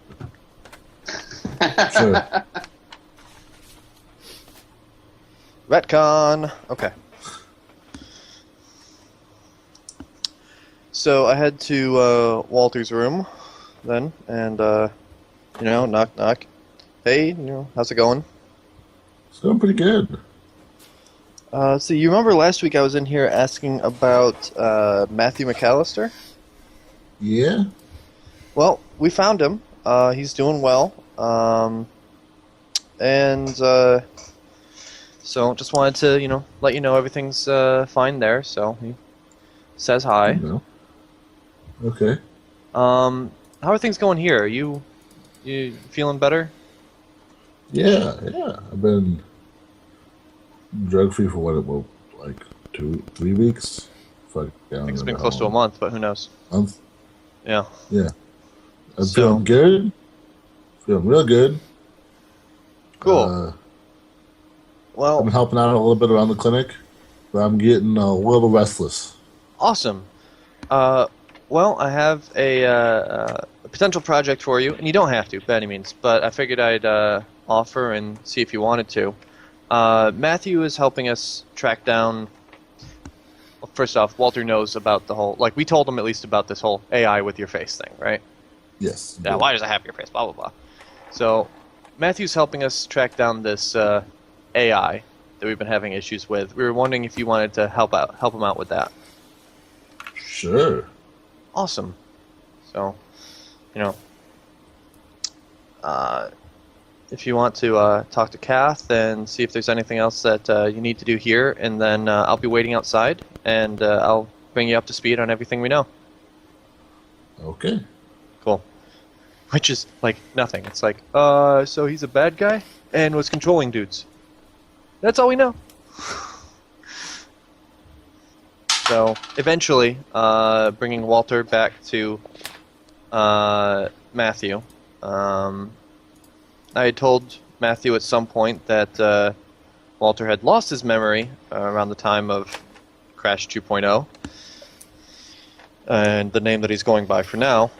Sure. Retcon. Okay. So I head to Walter's room then, and knock knock. Hey, how's it going? It's going pretty good. So you remember last week I was in here asking about Matthew McAllister? Yeah? Well, we found him. He's doing well. So just wanted to, let you know everything's fine there. So he says hi. No. Okay. How are things going here? You feeling better? Yeah. I've been drug-free for like 2-3 weeks? I think it's been close to a month, but who knows? Month? Yeah. Yeah. I'm feeling good. Feeling real good. Cool. Well, I've been helping out a little bit around the clinic, but I'm getting a little restless. Awesome. Well, I have a potential project for you, and you don't have to, by any means, but I figured I'd offer and see if you wanted to. Matthew is helping us track down... Well, first off, Walter knows about the whole... Like, we told him at least about this whole AI with your face thing, right? Yes. Yeah, why does it have your face? Blah, blah, blah. So, Matthew's helping us track down this AI that we've been having issues with. We were wondering if you wanted to help him out with that. Sure. Awesome. So, if you want to talk to Kath and see if there's anything else that you need to do here, and then I'll be waiting outside, and I'll bring you up to speed on everything we know. Okay. Cool. Which is, like, nothing. It's like, so he's a bad guy and was controlling dudes. That's all we know. So, eventually, bringing Walter back to Matthew. I had told Matthew at some point that Walter had lost his memory around the time of Crash 2.0, and the name that he's going by for now,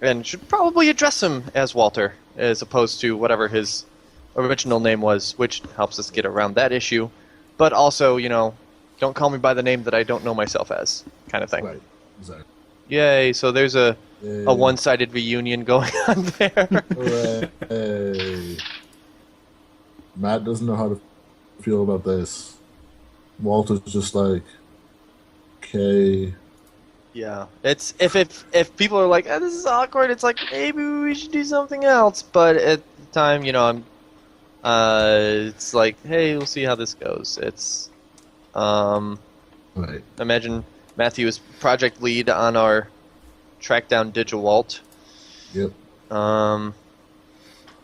and should probably address him as Walter, as opposed to whatever his original name was, which helps us get around that issue, but also, don't call me by the name that I don't know myself as, kind of thing. Right. Exactly. Yay, so there's a one-sided reunion going on there. Hooray. Matt doesn't know how to feel about this. Walter's just like, okay. Yeah, it's if people are like, this is awkward, it's like, maybe we should do something else. But at the time, I'm, it's like, hey, we'll see how this goes. Right. Imagine Matthew is project lead on our track down DigiWalt. Yep.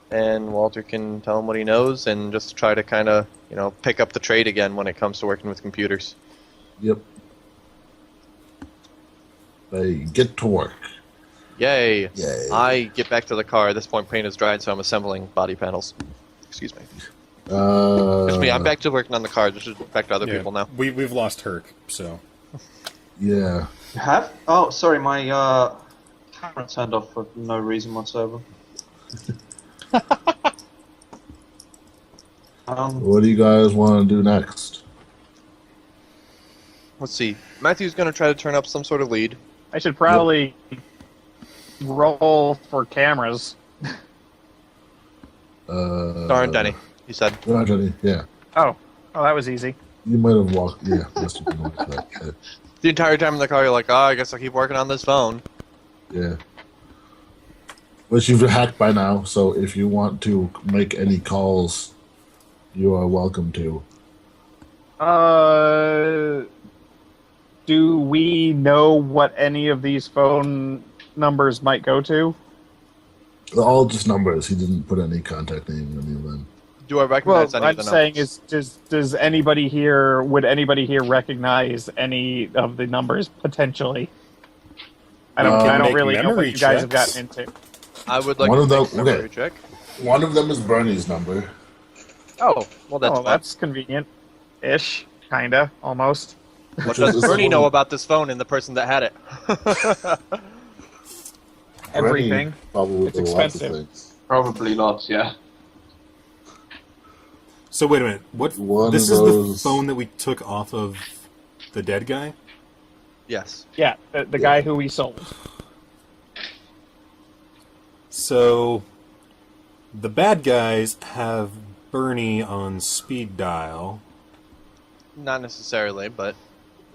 And Walter can tell him what he knows and just try to kind of, pick up the trade again when it comes to working with computers. Yep. They get to work. Yay! Yay. I get back to the car. At this point, paint is dried, so I'm assembling body panels. Excuse me. Excuse me, I'm back to working on the car. This is back to other people now. We've lost Herc, so... Yeah. You have? Oh, sorry, my camera turned off for no reason whatsoever. What do you guys want to do next? Let's see. Matthew's going to try to turn up some sort of lead. I should probably roll for cameras. Darn Denny, he said. Darn Denny, yeah. Oh, that was easy. You might have walked, yeah. Must have been like that. Yeah. The entire time in the car, you're like, I guess I'll keep working on this phone. Yeah. But you've hacked by now, so if you want to make any calls, you are welcome to. Do we know what any of these phone numbers might go to? They're all just numbers. He didn't put any contact name in any of them. Do I recognize any of the I'm saying numbers? does anybody here, would anybody here recognize any of the numbers potentially? I don't make really know what memory you guys have checks. gotten into. I would like One to of them- make a memory okay. check. One of them is Bernie's number. Oh, well, that's fine. That's convenient-ish, kinda, almost. What does Bernie know about this phone and the person that had it? Everything. Bernie probably It's did lots of expensive. things. Probably lots, yeah. So wait a minute. One This of is those- the phone that we took off of the dead guy? Yes. Yeah, the guy who we sold. So, the bad guys have Bernie on speed dial. Not necessarily, but...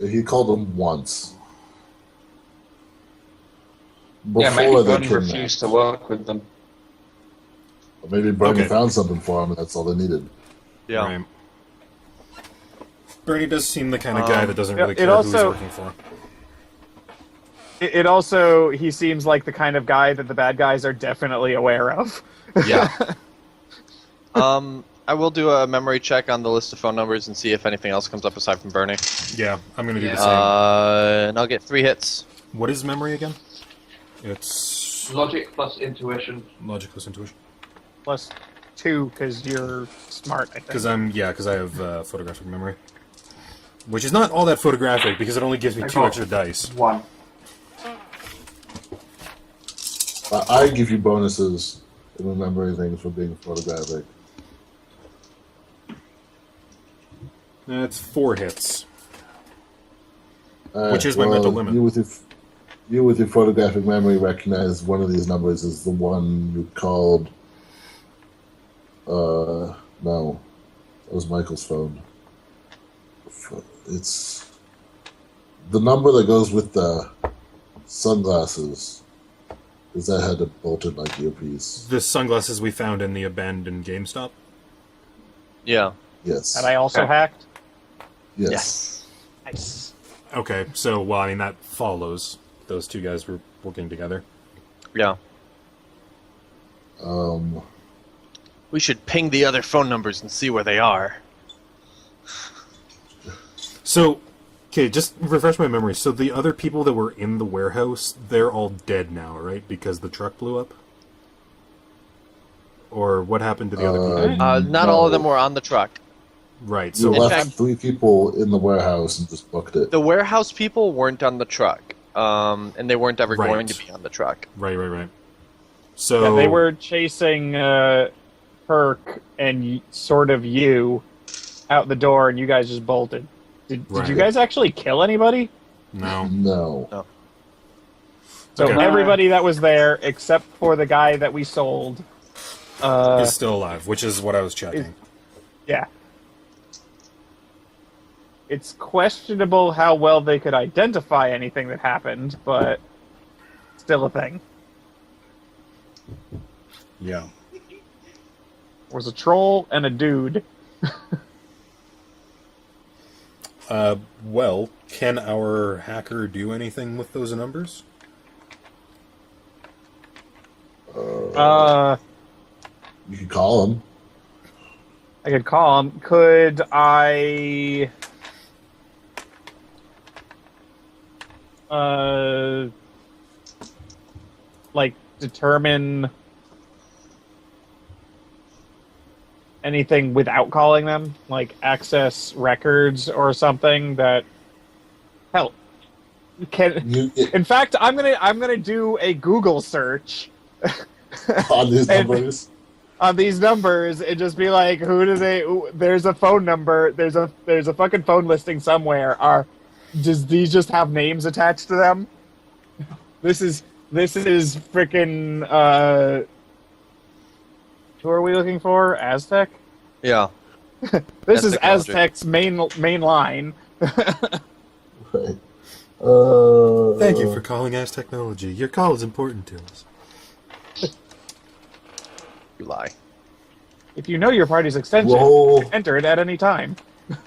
He called him once. Yeah, maybe Before they Bernie refused to kidnapped. work with them. Or maybe Bernie Okay. found something for him and that's all they needed. Yeah. Right. Bernie does seem the kind of guy that doesn't really it care who he's also- working for. It also, he seems like the kind of guy that the bad guys are definitely aware of. Yeah. I will do a memory check on the list of phone numbers and see if anything else comes up aside from Bernie. Yeah, I'm going to do the same. And I'll get 3 hits. What is memory again? It's Logic plus intuition. logic plus intuition. Plus 2, because you're smart, I think. Because I have photographic memory. Which is not all that photographic, because it only gives me I 2 got extra dice. 1. I give you bonuses in remembering things for being photographic. That's 4 hits. Which is my well, mental limit. You with your photographic memory recognize one of these numbers is the one you called. No, that was Michael's phone. It's the number that goes with the sunglasses. Because that had a bolted like earpiece. The sunglasses we found in the abandoned GameStop? Yeah. Yes. And I also hacked. Yes. Nice. Okay, so, well, I mean, that follows. Those 2 guys were working together. Yeah. We should ping the other phone numbers and see where they are. So, okay, just refresh my memory. So the other people that were in the warehouse, they're all dead now, right? Because the truck blew up? Or what happened to the other people? Not all of them were on the truck. Right, You so left fact- 3 people in the warehouse and just booked it. The warehouse people weren't on the truck. And they weren't ever Right. going to be on the truck. Right. So Yeah, they were chasing Herc and sort of you out the door, and you guys just bolted. Did you Right. guys actually kill anybody? No. No. So Okay. everybody that was there, except for the guy that we sold, Is still alive, which is what I was checking. yeah. It's questionable how well they could identify anything that happened, but still a thing. Yeah. There was a troll and a dude. Well, can our hacker do anything with those numbers? You could call him. I could call him. Could I... determine anything without calling them? Like, access records or something that... Hell. In fact, I'm gonna do a Google search On these numbers? on these numbers and just be like, there's a phone number, there's a fucking phone listing somewhere. Does these just have names attached to them? This is freaking who are we looking for? Aztec? Yeah. This is Aztec Aztec's main line. Right. Thank you for calling As Technology. Your call is important to us. You lie. If you know your party's extension, Roll- enter it at any time.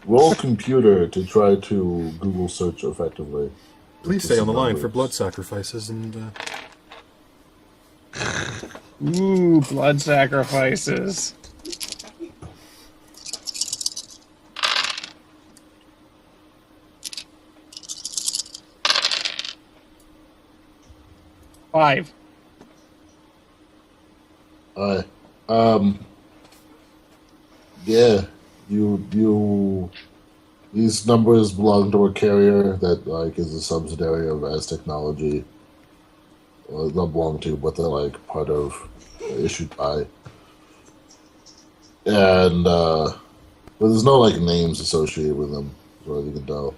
Roll computer to try to Google search effectively. Please To stay on some the line for numbers. blood sacrifices and... Ooh, blood sacrifices. Five. Yeah, you. These numbers belong to a carrier that is a subsidiary of As Technology. Well, not belong to, but they're part of, issued by. And but there's no names associated with them, as far as you can tell.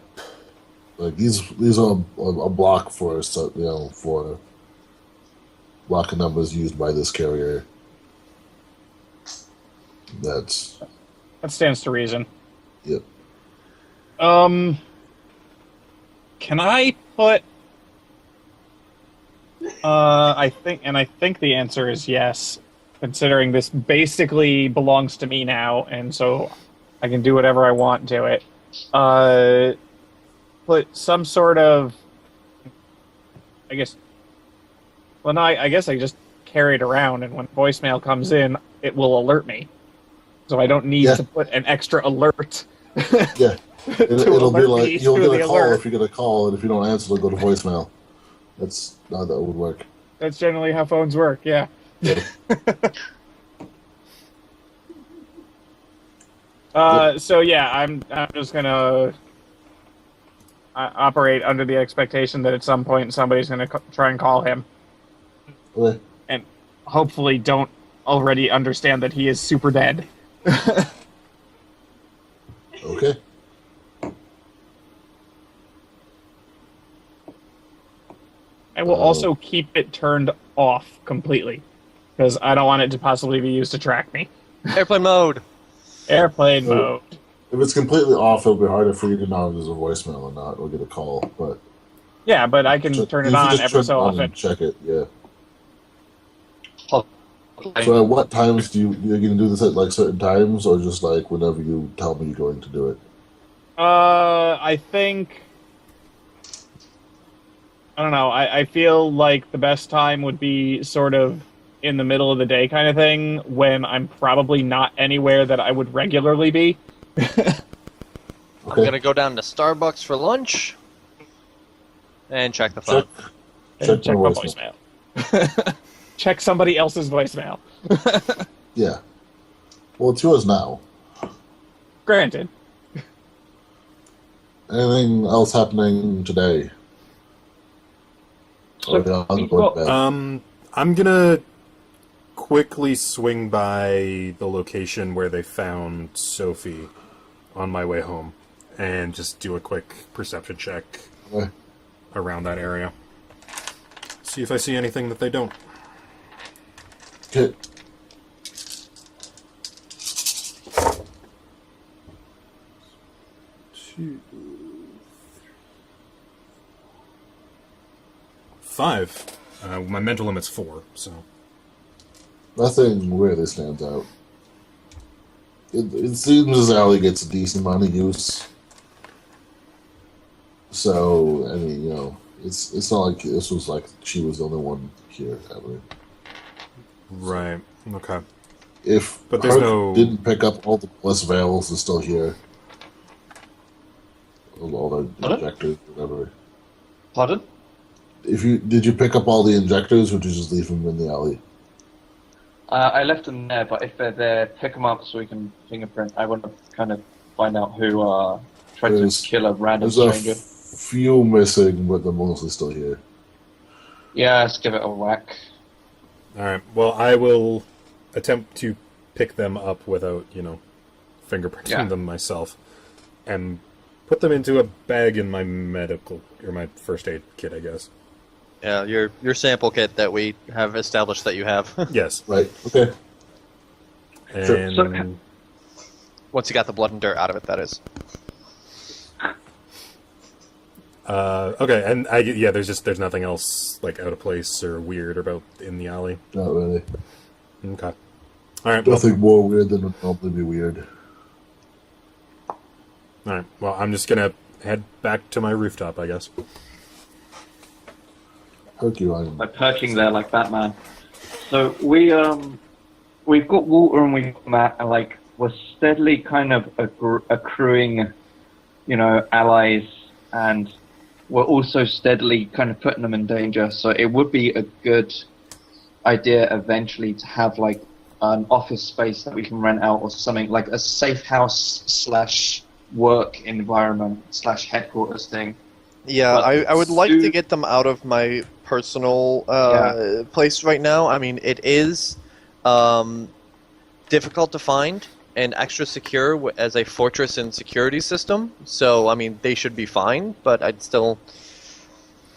These are a block for for block of numbers used by this carrier. That stands to reason. Yep. Can I put? I think the answer is yes, considering this basically belongs to me now, and so I can do whatever I want to it. Put some sort of, I guess. Well, no, I guess I just carry it around, and when voicemail comes in, it will alert me. So I don't need to put an extra alert. Yeah. It'll be alert me you'll to get the a call alert. if you get a call, and if you don't answer, it'll go to voicemail. That's how that would work. That's generally how phones work, yeah. So yeah, I'm just gonna operate under the expectation that at some point somebody's gonna try and call him, Okay. and hopefully don't already understand that he is super dead. Okay. I will also keep it turned off completely, because I don't want it to possibly be used to track me. Airplane mode. Airplane So- mode. If it's completely off, it'll be harder for you to know if there's a voicemail or not, or get a call. But Yeah, but I can turn it on ever so and often. check it. Yeah. Oh, So at what times you're going to do this at certain times, or just whenever you tell me you're going to do it? I think... I don't know. I feel like the best time would be sort of in the middle of the day kind of thing, when I'm probably not anywhere that I would regularly be. I'm gonna go down to Starbucks for lunch and check the phone. Check Check my my voicemail. Check somebody else's voicemail. Yeah. Well, it's yours now. Granted. Anything else happening today? Or So- I'm going to bed. I'm gonna quickly swing by the location where they found Sophie on my way home and just do a quick perception check Okay. around that area. See if I see anything that they don't. Okay. Five. My mental limit's 4, so... Nothing really stands out. It seems as Allie gets a decent amount of use. So I mean, it's not like this was like she was the only one here ever. Right. Okay. If But there's Herc no- didn't pick up all the plus veils is still here. All the Pardon? injectors, whatever. Pardon? Did you pick up all the injectors, or did you just leave them in the alley? I left them there, but if they're there, pick them up so we can fingerprint. I want to kind of find out who tried There's- to kill a random There's a stranger. few missing, but they're mostly still here. Yeah, let's give it a whack. All right. Well, I will attempt to pick them up without, fingerprinting Yeah. them myself, and put them into a bag in my medical or my first aid kit, I guess. Yeah, your sample kit that we have established that you have. Yes. Right. Okay. And So- Once you got the blood and dirt out of it, that is. okay, and there's nothing else like out of place or weird about in the alley. Not really. Okay. All right. Well, Nothing more weird than would probably be weird. all right. Well, I'm just gonna head back to my rooftop, I guess. Herculine. Like perching there like Batman. So we've got Walter and we've got Matt, and like we're steadily kind of accruing, allies, and we're also steadily kind of putting them in danger. So it would be a good idea eventually to have like an office space that we can rent out or something, like a safe house / work environment / headquarters thing. Yeah, But I would like Stu- to get them out of my personal place right now. I mean, it is difficult to find and extra secure as a fortress and security system. So, I mean, they should be fine, but I'd still...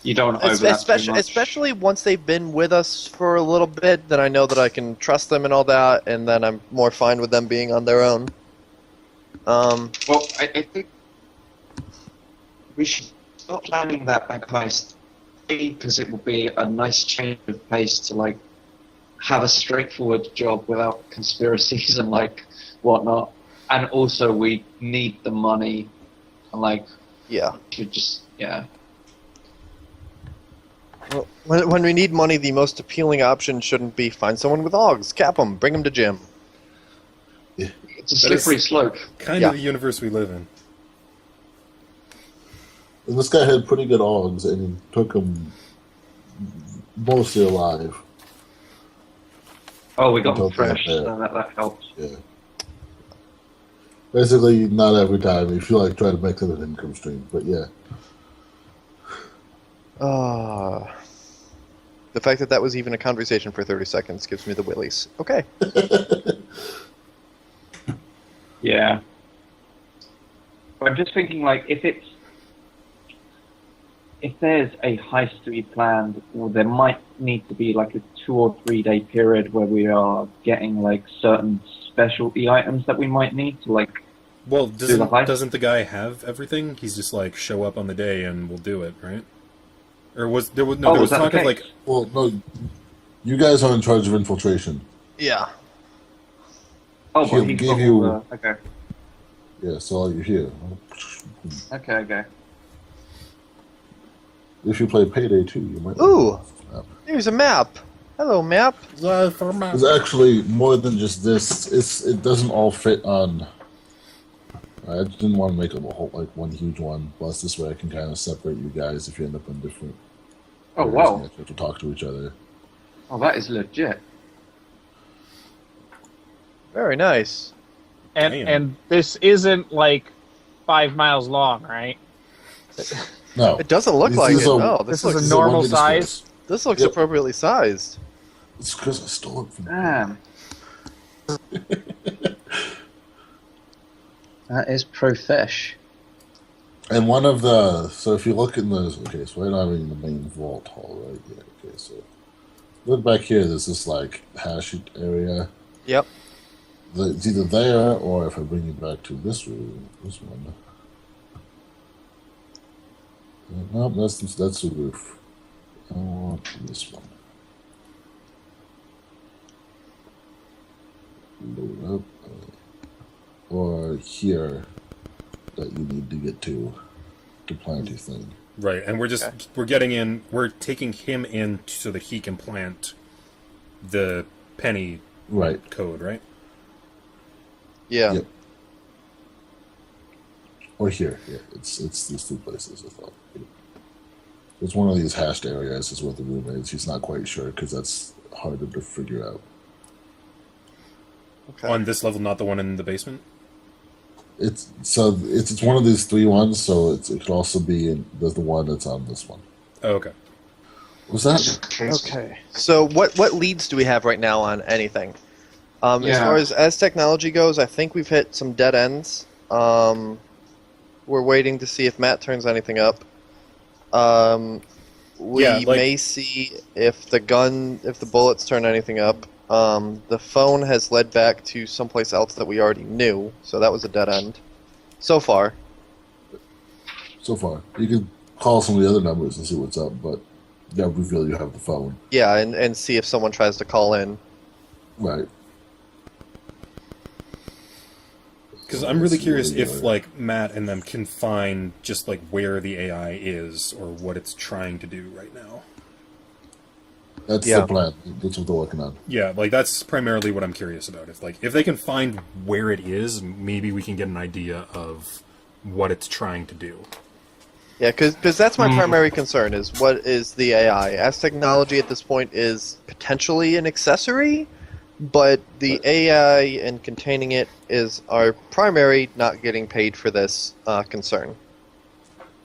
You don't overlap too much. Especially once they've been with us for a little bit, then I know that I can trust them and all that, and then I'm more fine with them being on their own. Well, I think we should start planning that back heist, because it will be a nice change of pace to like have a straightforward job without conspiracies and like whatnot. And also, we need the money, and like Yeah. should just Well, when we need money, the most appealing option shouldn't be find someone with Augs, cap them, bring them to gym. It's a slippery slope. Kind Yeah. of the universe we live in. And this guy had pretty good odds, and he took them mostly alive. Oh, we got them Okay, fresh, yeah. so that helps. Yeah. Basically, not every time. You feel like trying to make that an income stream, but yeah. The fact that was even a conversation for 30 seconds gives me the willies. Okay. Yeah. But I'm just thinking, like, if there's a heist to be planned, well, there might need to be like a 2 or 3 day period where we are getting like certain specialty items that we might need to like. Well, the heist? doesn't the guy have everything? He's just like show up on the day and we'll do it, right? Or was there was no? Oh, there was was that talk the of like case? Well, no, you guys are in charge of infiltration. Yeah. Oh, He'll but he's give got you- all the... Okay. Yeah, so you're here. Okay. If you play Payday 2, you might. Ooh. Here's a map. Hello, map. There's actually more than just this. It doesn't all fit on. I didn't want to make them a whole like one huge one. Plus, this way I can kind of separate you guys if you end up in different. Oh, areas wow. and you have to talk to each other. Oh, that is legit. Very nice. And Damn. and this isn't like 5 miles long, right? No, It doesn't look This like is it. a- No, This this is looks a normal one-way size. display. this looks Yep. appropriately sized. It's because I stole it from. Damn. That is profesh. And so if you look in the, okay, so right now I'm in the main vault hall, right? Yeah, okay, so look back here, there's this like hash area. Yep. It's either there, or if I bring you back to this room, this one. No, that's the roof. I want this one. Load up. Or here, that you need to get to planty thing. Right, and we're taking him in so that he can plant the penny Right. code, right? Yeah. Yep. Or here. Yeah, it's these two places, I thought. It's one of these hashed areas is what the room is. He's not quite sure because that's harder to figure out. Okay. On this level, not the one in the basement? It's one of these 3 ones, so it could also be in the one that's on this one. Oh, okay. Was that? Okay. So what leads do we have right now on anything? As Yeah. far as technology goes, I think we've hit some dead ends. We're waiting to see if Matt turns anything up. We may see if the bullets turn anything up. The phone has led back to someplace else that we already knew, so that was a dead end. So far. So far. You can call some of the other numbers and see what's up, but that would reveal you have the phone. Yeah, and see if someone tries to call in. Right. Because I'm really curious if, like, Matt and them can find just, like, where the AI is or what it's trying to do right now. That's the plan. That's what they're working on. Yeah, like, that's primarily what I'm curious about. If they can find where it is, maybe we can get an idea of what it's trying to do. Yeah, because that's my primary concern, is what is the AI. As technology at this point is potentially an accessory, but the AI and containing it is our primary not getting paid for this concern.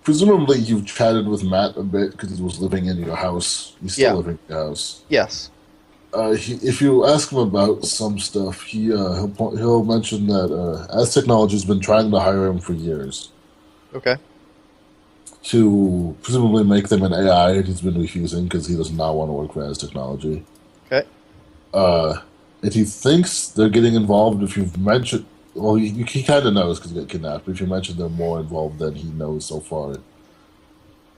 Presumably you've chatted with Matt a bit because he was living in your house. He's still living in your house. Yes. If you ask him about some stuff, he'll mention that As Technology's been trying to hire him for years. Okay. To presumably make them an AI, and he's been refusing because he does not want to work for As Technology. Okay. If he thinks they're getting involved, if you've mentioned... Well, he kind of knows because he got kidnapped. But if you mention they're more involved than he knows so far,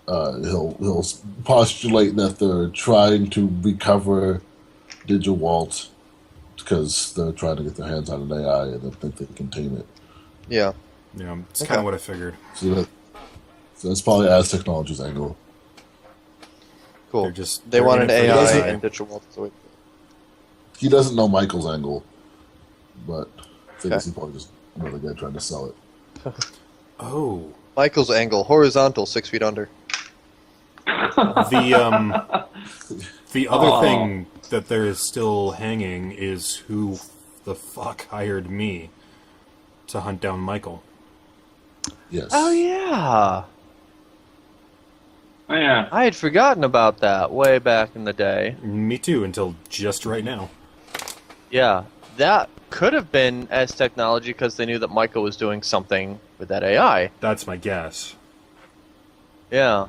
he'll postulate that they're trying to recover DigiWalt because they're trying to get their hands on an AI and they think they can contain it. Yeah. Yeah, it's kind of what I figured. So that's probably As Technology's angle. Cool. They They want an in it for AI the and digital. So He doesn't know Michael's angle, but I think he's probably just another guy trying to sell it. Oh. Michael's angle, horizontal, 6 feet under. The other thing that there is still hanging is who the fuck hired me to hunt down Michael. Yes. Oh, yeah. Oh, yeah. I had forgotten about that way back in the day. Me too, until just right now. Yeah, that could have been As Technology because they knew that Michael was doing something with that AI. That's my guess. Yeah.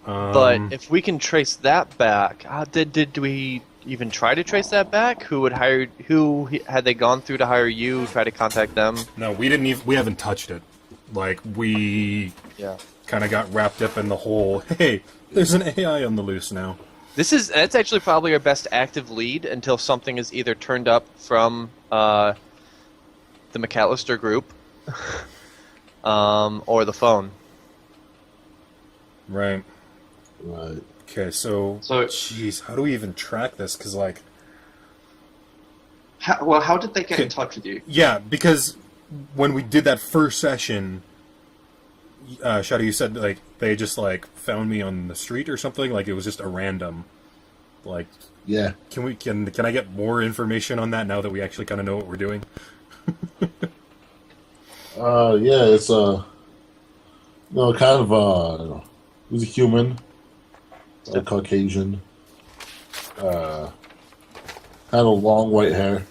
But if we can trace that back, did we even try to trace that back? Who had they gone through to hire you? Try to contact them? No, we didn't even. We haven't touched it. Like we kind of got wrapped up in the whole. Hey, there's an AI on the loose now. That's actually probably our best active lead until something is either turned up from the McAllister group or the phone. Right. Right. Okay, so jeez, how do we even track this? Because like, how did they get in touch with you? Yeah, because when we did that first session, Shadow, you said like they just like found me on the street or something. Like it was just a random. Like, yeah. Can I get more information on that now that we actually kind of know what we're doing? Yeah, it's kind of he was a human, a Caucasian, kind of long white hair,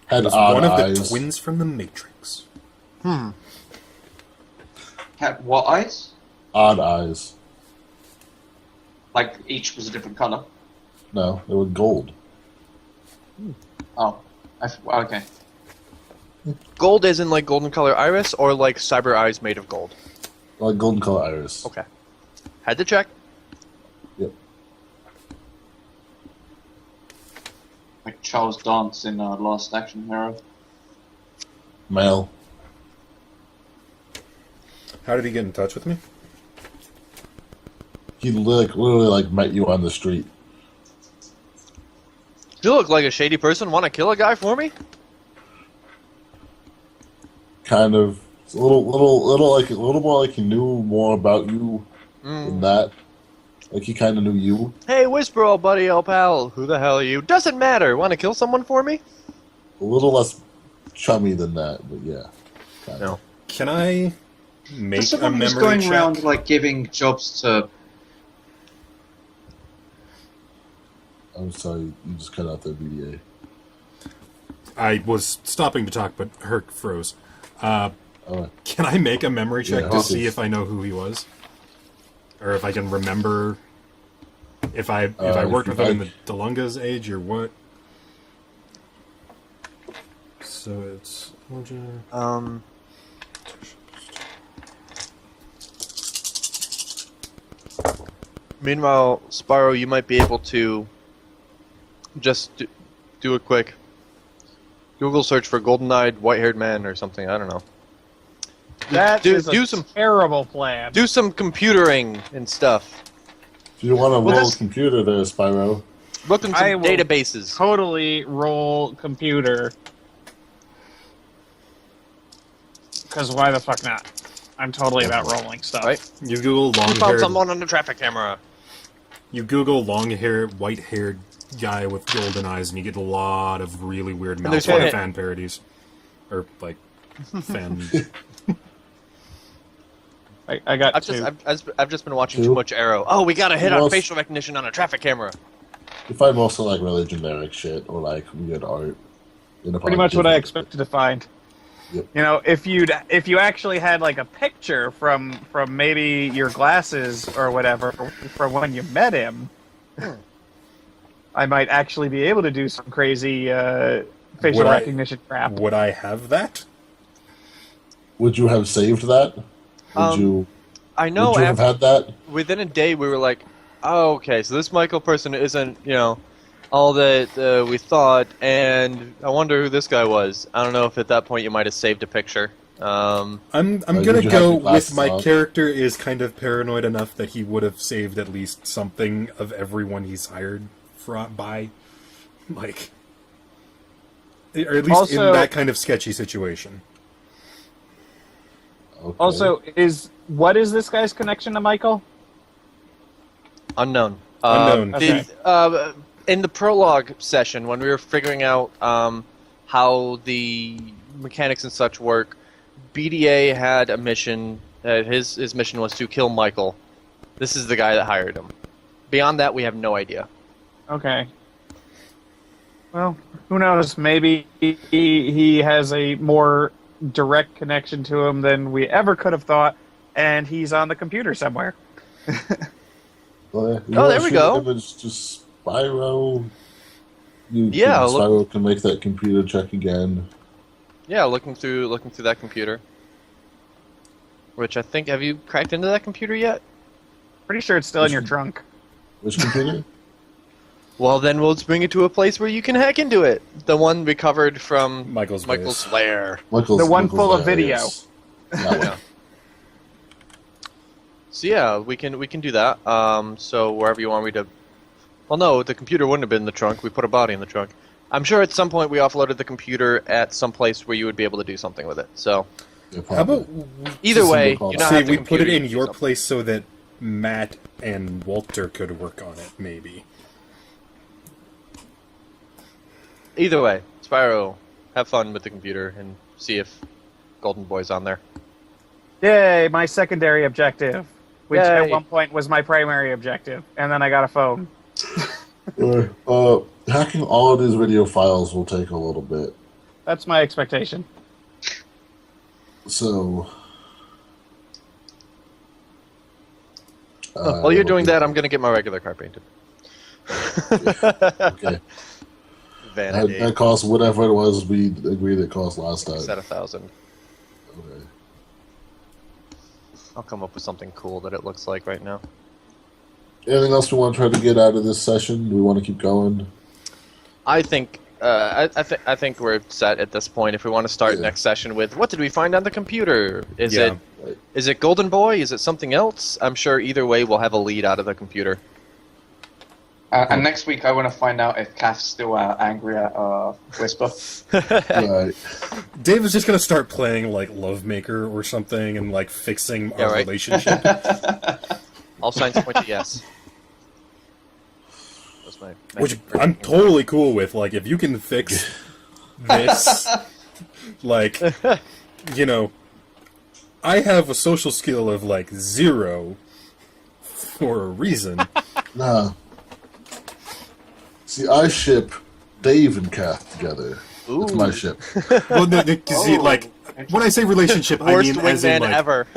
had odd one of eyes. the twins from the Matrix. Had what eyes? Odd eyes. Like each was a different color. No, they were gold. Oh, okay. Gold is in like golden color iris or like cyber eyes made of gold? Like golden color iris. Okay. Had to check. Yep. Like Charles Dance in Last Action Hero. Male. How did he get in touch with me? He literally met you on the street. You look like a shady person. Want to kill a guy for me? Kind of. It's a little more like he knew more about you than that. Like he kind of knew you. Hey, whisper, old buddy, old pal. Who the hell are you? Doesn't matter. Want to kill someone for me? A little less chummy than that, but yeah. Kinda. No. Can I make There's a someone who's memory going check? around like giving jobs to. I'm sorry, you just cut out the VDA. I was stopping to talk, but Herc froze. Oh, Can I make a memory check Yeah, to this see is- if I know who he was, or if I can remember if I worked with him in the Delunga's age or what? So it's Meanwhile, Spiro, you might be able to just do a quick Google search for golden-eyed, white-haired man or something. I don't know. That do is a some terrible plan. do some computering and stuff. if you want to roll this- a computer there, Spyro. Look in I some will- databases. Totally roll computer. Because why the fuck not? I'm totally about rolling stuff. Right. you Google You found long-haired. someone on the traffic camera. You Google long-haired, white-haired guy with golden eyes, and you get a lot of really weird there's Malfoy one- fan parodies, or like fan. I got I've two. I've just been watching Two? too much Arrow. Oh, we got a hit Well, on facial recognition on a traffic camera. You find mostly really generic shit or weird art. Pretty much what I expected to find. Yep. You know, if you actually had a picture from maybe your glasses or whatever from when you met him, I might actually be able to do some crazy facial Would I- recognition crap. Would I have that? Would you have saved that? Would you? I know. Would you have had that? Within a day, we were like, "Oh, okay, so this Michael person isn't, all that we thought." And I wonder who this guy was. I don't know if at that point you might have saved a picture. I'm Like, gonna would you have go your with glasses my on? character is kind of paranoid enough that he would have saved at least something of everyone he's hired by, or at least Also- in that kind of sketchy situation. Okay. Also, what is this guy's connection to Michael? Unknown. Unknown. Okay. In the prologue session, when we were figuring out how the mechanics and such work, BDA had a mission. His mission was to kill Michael. This is the guy that hired him. Beyond that, we have no idea. Okay. Well, who knows? Maybe he has a more direct connection to him than we ever could have thought, and he's on the computer somewhere. Well, Oh, there we go. If it's just Spyro, Yeah, look- Spyro can make that computer check again. Yeah, looking through that computer. Which I think, have you cracked into that computer yet? Pretty sure it's still in your trunk. Which computer? Well, then we'll just bring it to a place where you can hack into it. The one recovered from Michael's base. lair. The one full of video. yes. That one. So yeah, we can do that. So wherever you want me to. Well, no, the computer wouldn't have been in the trunk. We put a body in the trunk. I'm sure at some point we offloaded the computer at some place where you would be able to do something with it. So Yeah, How probably. about either way, Simple you call. not say have the we put computer, it in you can do your something. place so that Matt and Walter could work on it, maybe. Either way, Spyro, have fun with the computer and see if Golden Boy's on there. Yay, my secondary objective. Which Yay. at one point was my primary objective. And then I got a phone. Hacking all of these video files will take a little bit. That's my expectation. So. While you're doing that, I'm going to get my regular car painted. Okay. Vanity. That costs whatever it was we agreed it cost last time. Set 1,000. Okay. I'll come up with something cool that it looks like right now. Anything else we want to try to get out of this session? Do we want to keep going? I think I think we're set at this point. If we want to start Yeah. next session with what did we find on the computer? Is Yeah. it Is it Golden Boy? Is it something else? I'm sure either way we'll have a lead out of the computer. And next week I want to find out if Kath's still angry at Whisper. Right. Dave is just gonna start playing like Lovemaker or something and like fixing our relationship. All signs point to yes. That's my Which I'm totally cool with. Like, if you can fix this, like, you know, I have a social skill of like 0 for a reason. Nah. See, I ship Dave and Kath together. It's my ship. Well, no, see, like, when I say relationship, I worst mean as in wingman like, ever.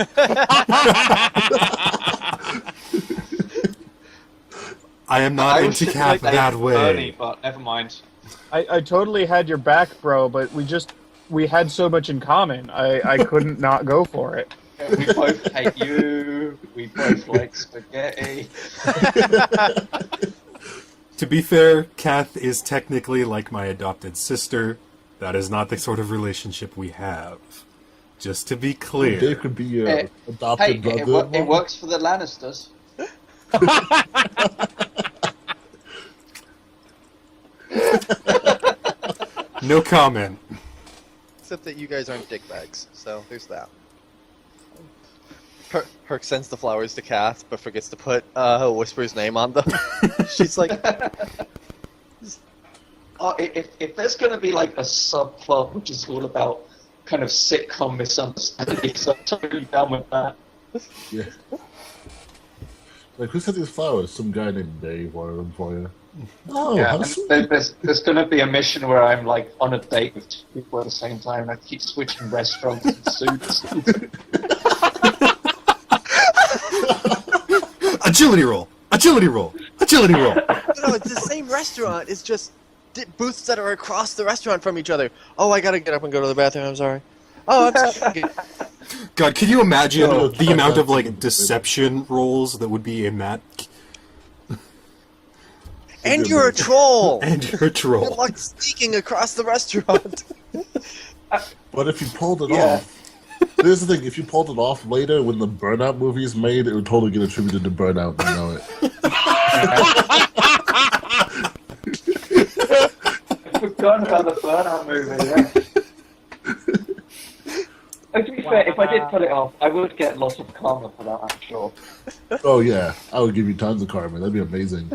I am not into Kath that way. Early, but never mind. I totally had your back, bro, but we had so much in common. I couldn't not go for it. We both hate you. We both like spaghetti. To be fair, Kath is technically like my adopted sister. That is not the sort of relationship we have. Just to be clear. Dave could be your adopted brother. It works for the Lannisters. No comment. Except that you guys aren't dickbags, so there's that. Herc sends the flowers to Kath, but forgets to put Whisper's name on them. She's like... If there's going to be like a subplot which is all about kind of sitcom misunderstandings, I'm totally down with that. Yeah. Like, who sent these flowers? Some guy named Dave wanted them for you. Oh, Yeah, how and sweet. there's going to be a mission where I'm like on a date with 2 people at the same time, and I keep switching restaurants and suits. Agility roll! Agility roll! Agility roll! No, it's the same restaurant. It's just booths that are across the restaurant from each other. Oh, I gotta get up and go to the bathroom. I'm sorry. Oh, I'm sorry. God, can you imagine the amount of like deception rolls that would be in that? And you're a troll. And you're a troll. Good luck sneaking across the restaurant. But if you pulled it off, here's the thing: if you pulled it off later, when the Burnout movie is made, it would totally get attributed to Burnout. You know it. I forgot about the Burnout movie, yeah. To be fair, if I did pull it off, I would get lots of karma for that, I'm sure. Oh yeah, I would give you tons of karma. That'd be amazing.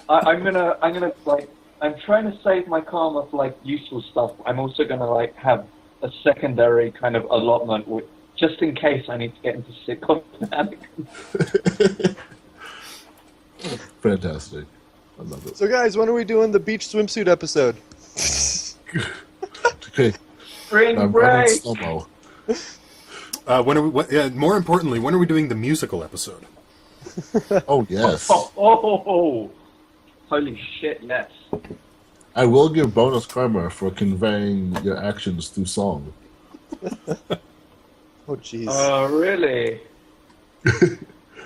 I'm gonna like, I'm trying to save my karma for like useful stuff. I'm also gonna like have a secondary kind of allotment, just in case I need to get into sitcom shenanigans. Fantastic. I love it. So, guys, when are we doing the beach swimsuit episode? Okay. Spring I'm break! slow-mo. When are we? More importantly, when are we doing the musical episode? Oh yes. Oh, holy shit! Yes. I will give bonus karma for conveying your actions through song. Oh, jeez. Really? If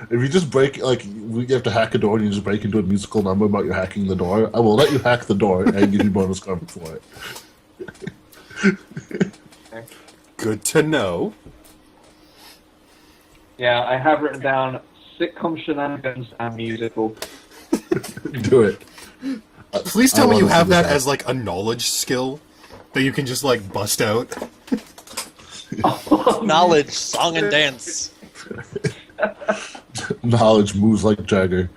you just break, like, we have to hack a door and you just break into a musical number about you hacking the door, I will let you hack the door and give you bonus karma for it. Good to know. Yeah, I have written down sitcom shenanigans and musical. Do it. Please I tell me you wanna have see that this as like a knowledge skill that you can just like bust out. Knowledge, song, and dance. Knowledge moves like Jagger.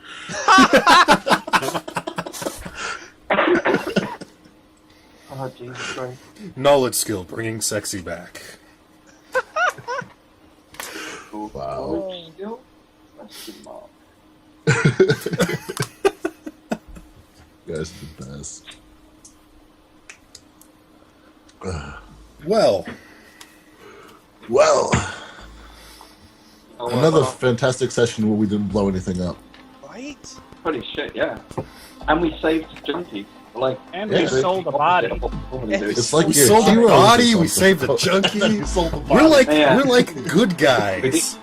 Oh, Jesus Christ. Knowledge skill, bringing sexy back. Wow. Still? That's good mark. You guys are the best. Well, Well, Oh, another wow. fantastic session where we didn't blow anything up. Right? Holy shit, yeah. And we saved Junkie. Like, And Yeah, we they- sold the body. It's like we you're sold the heroes or body, we something. saved the junkie. We sold the We're body. like good guys.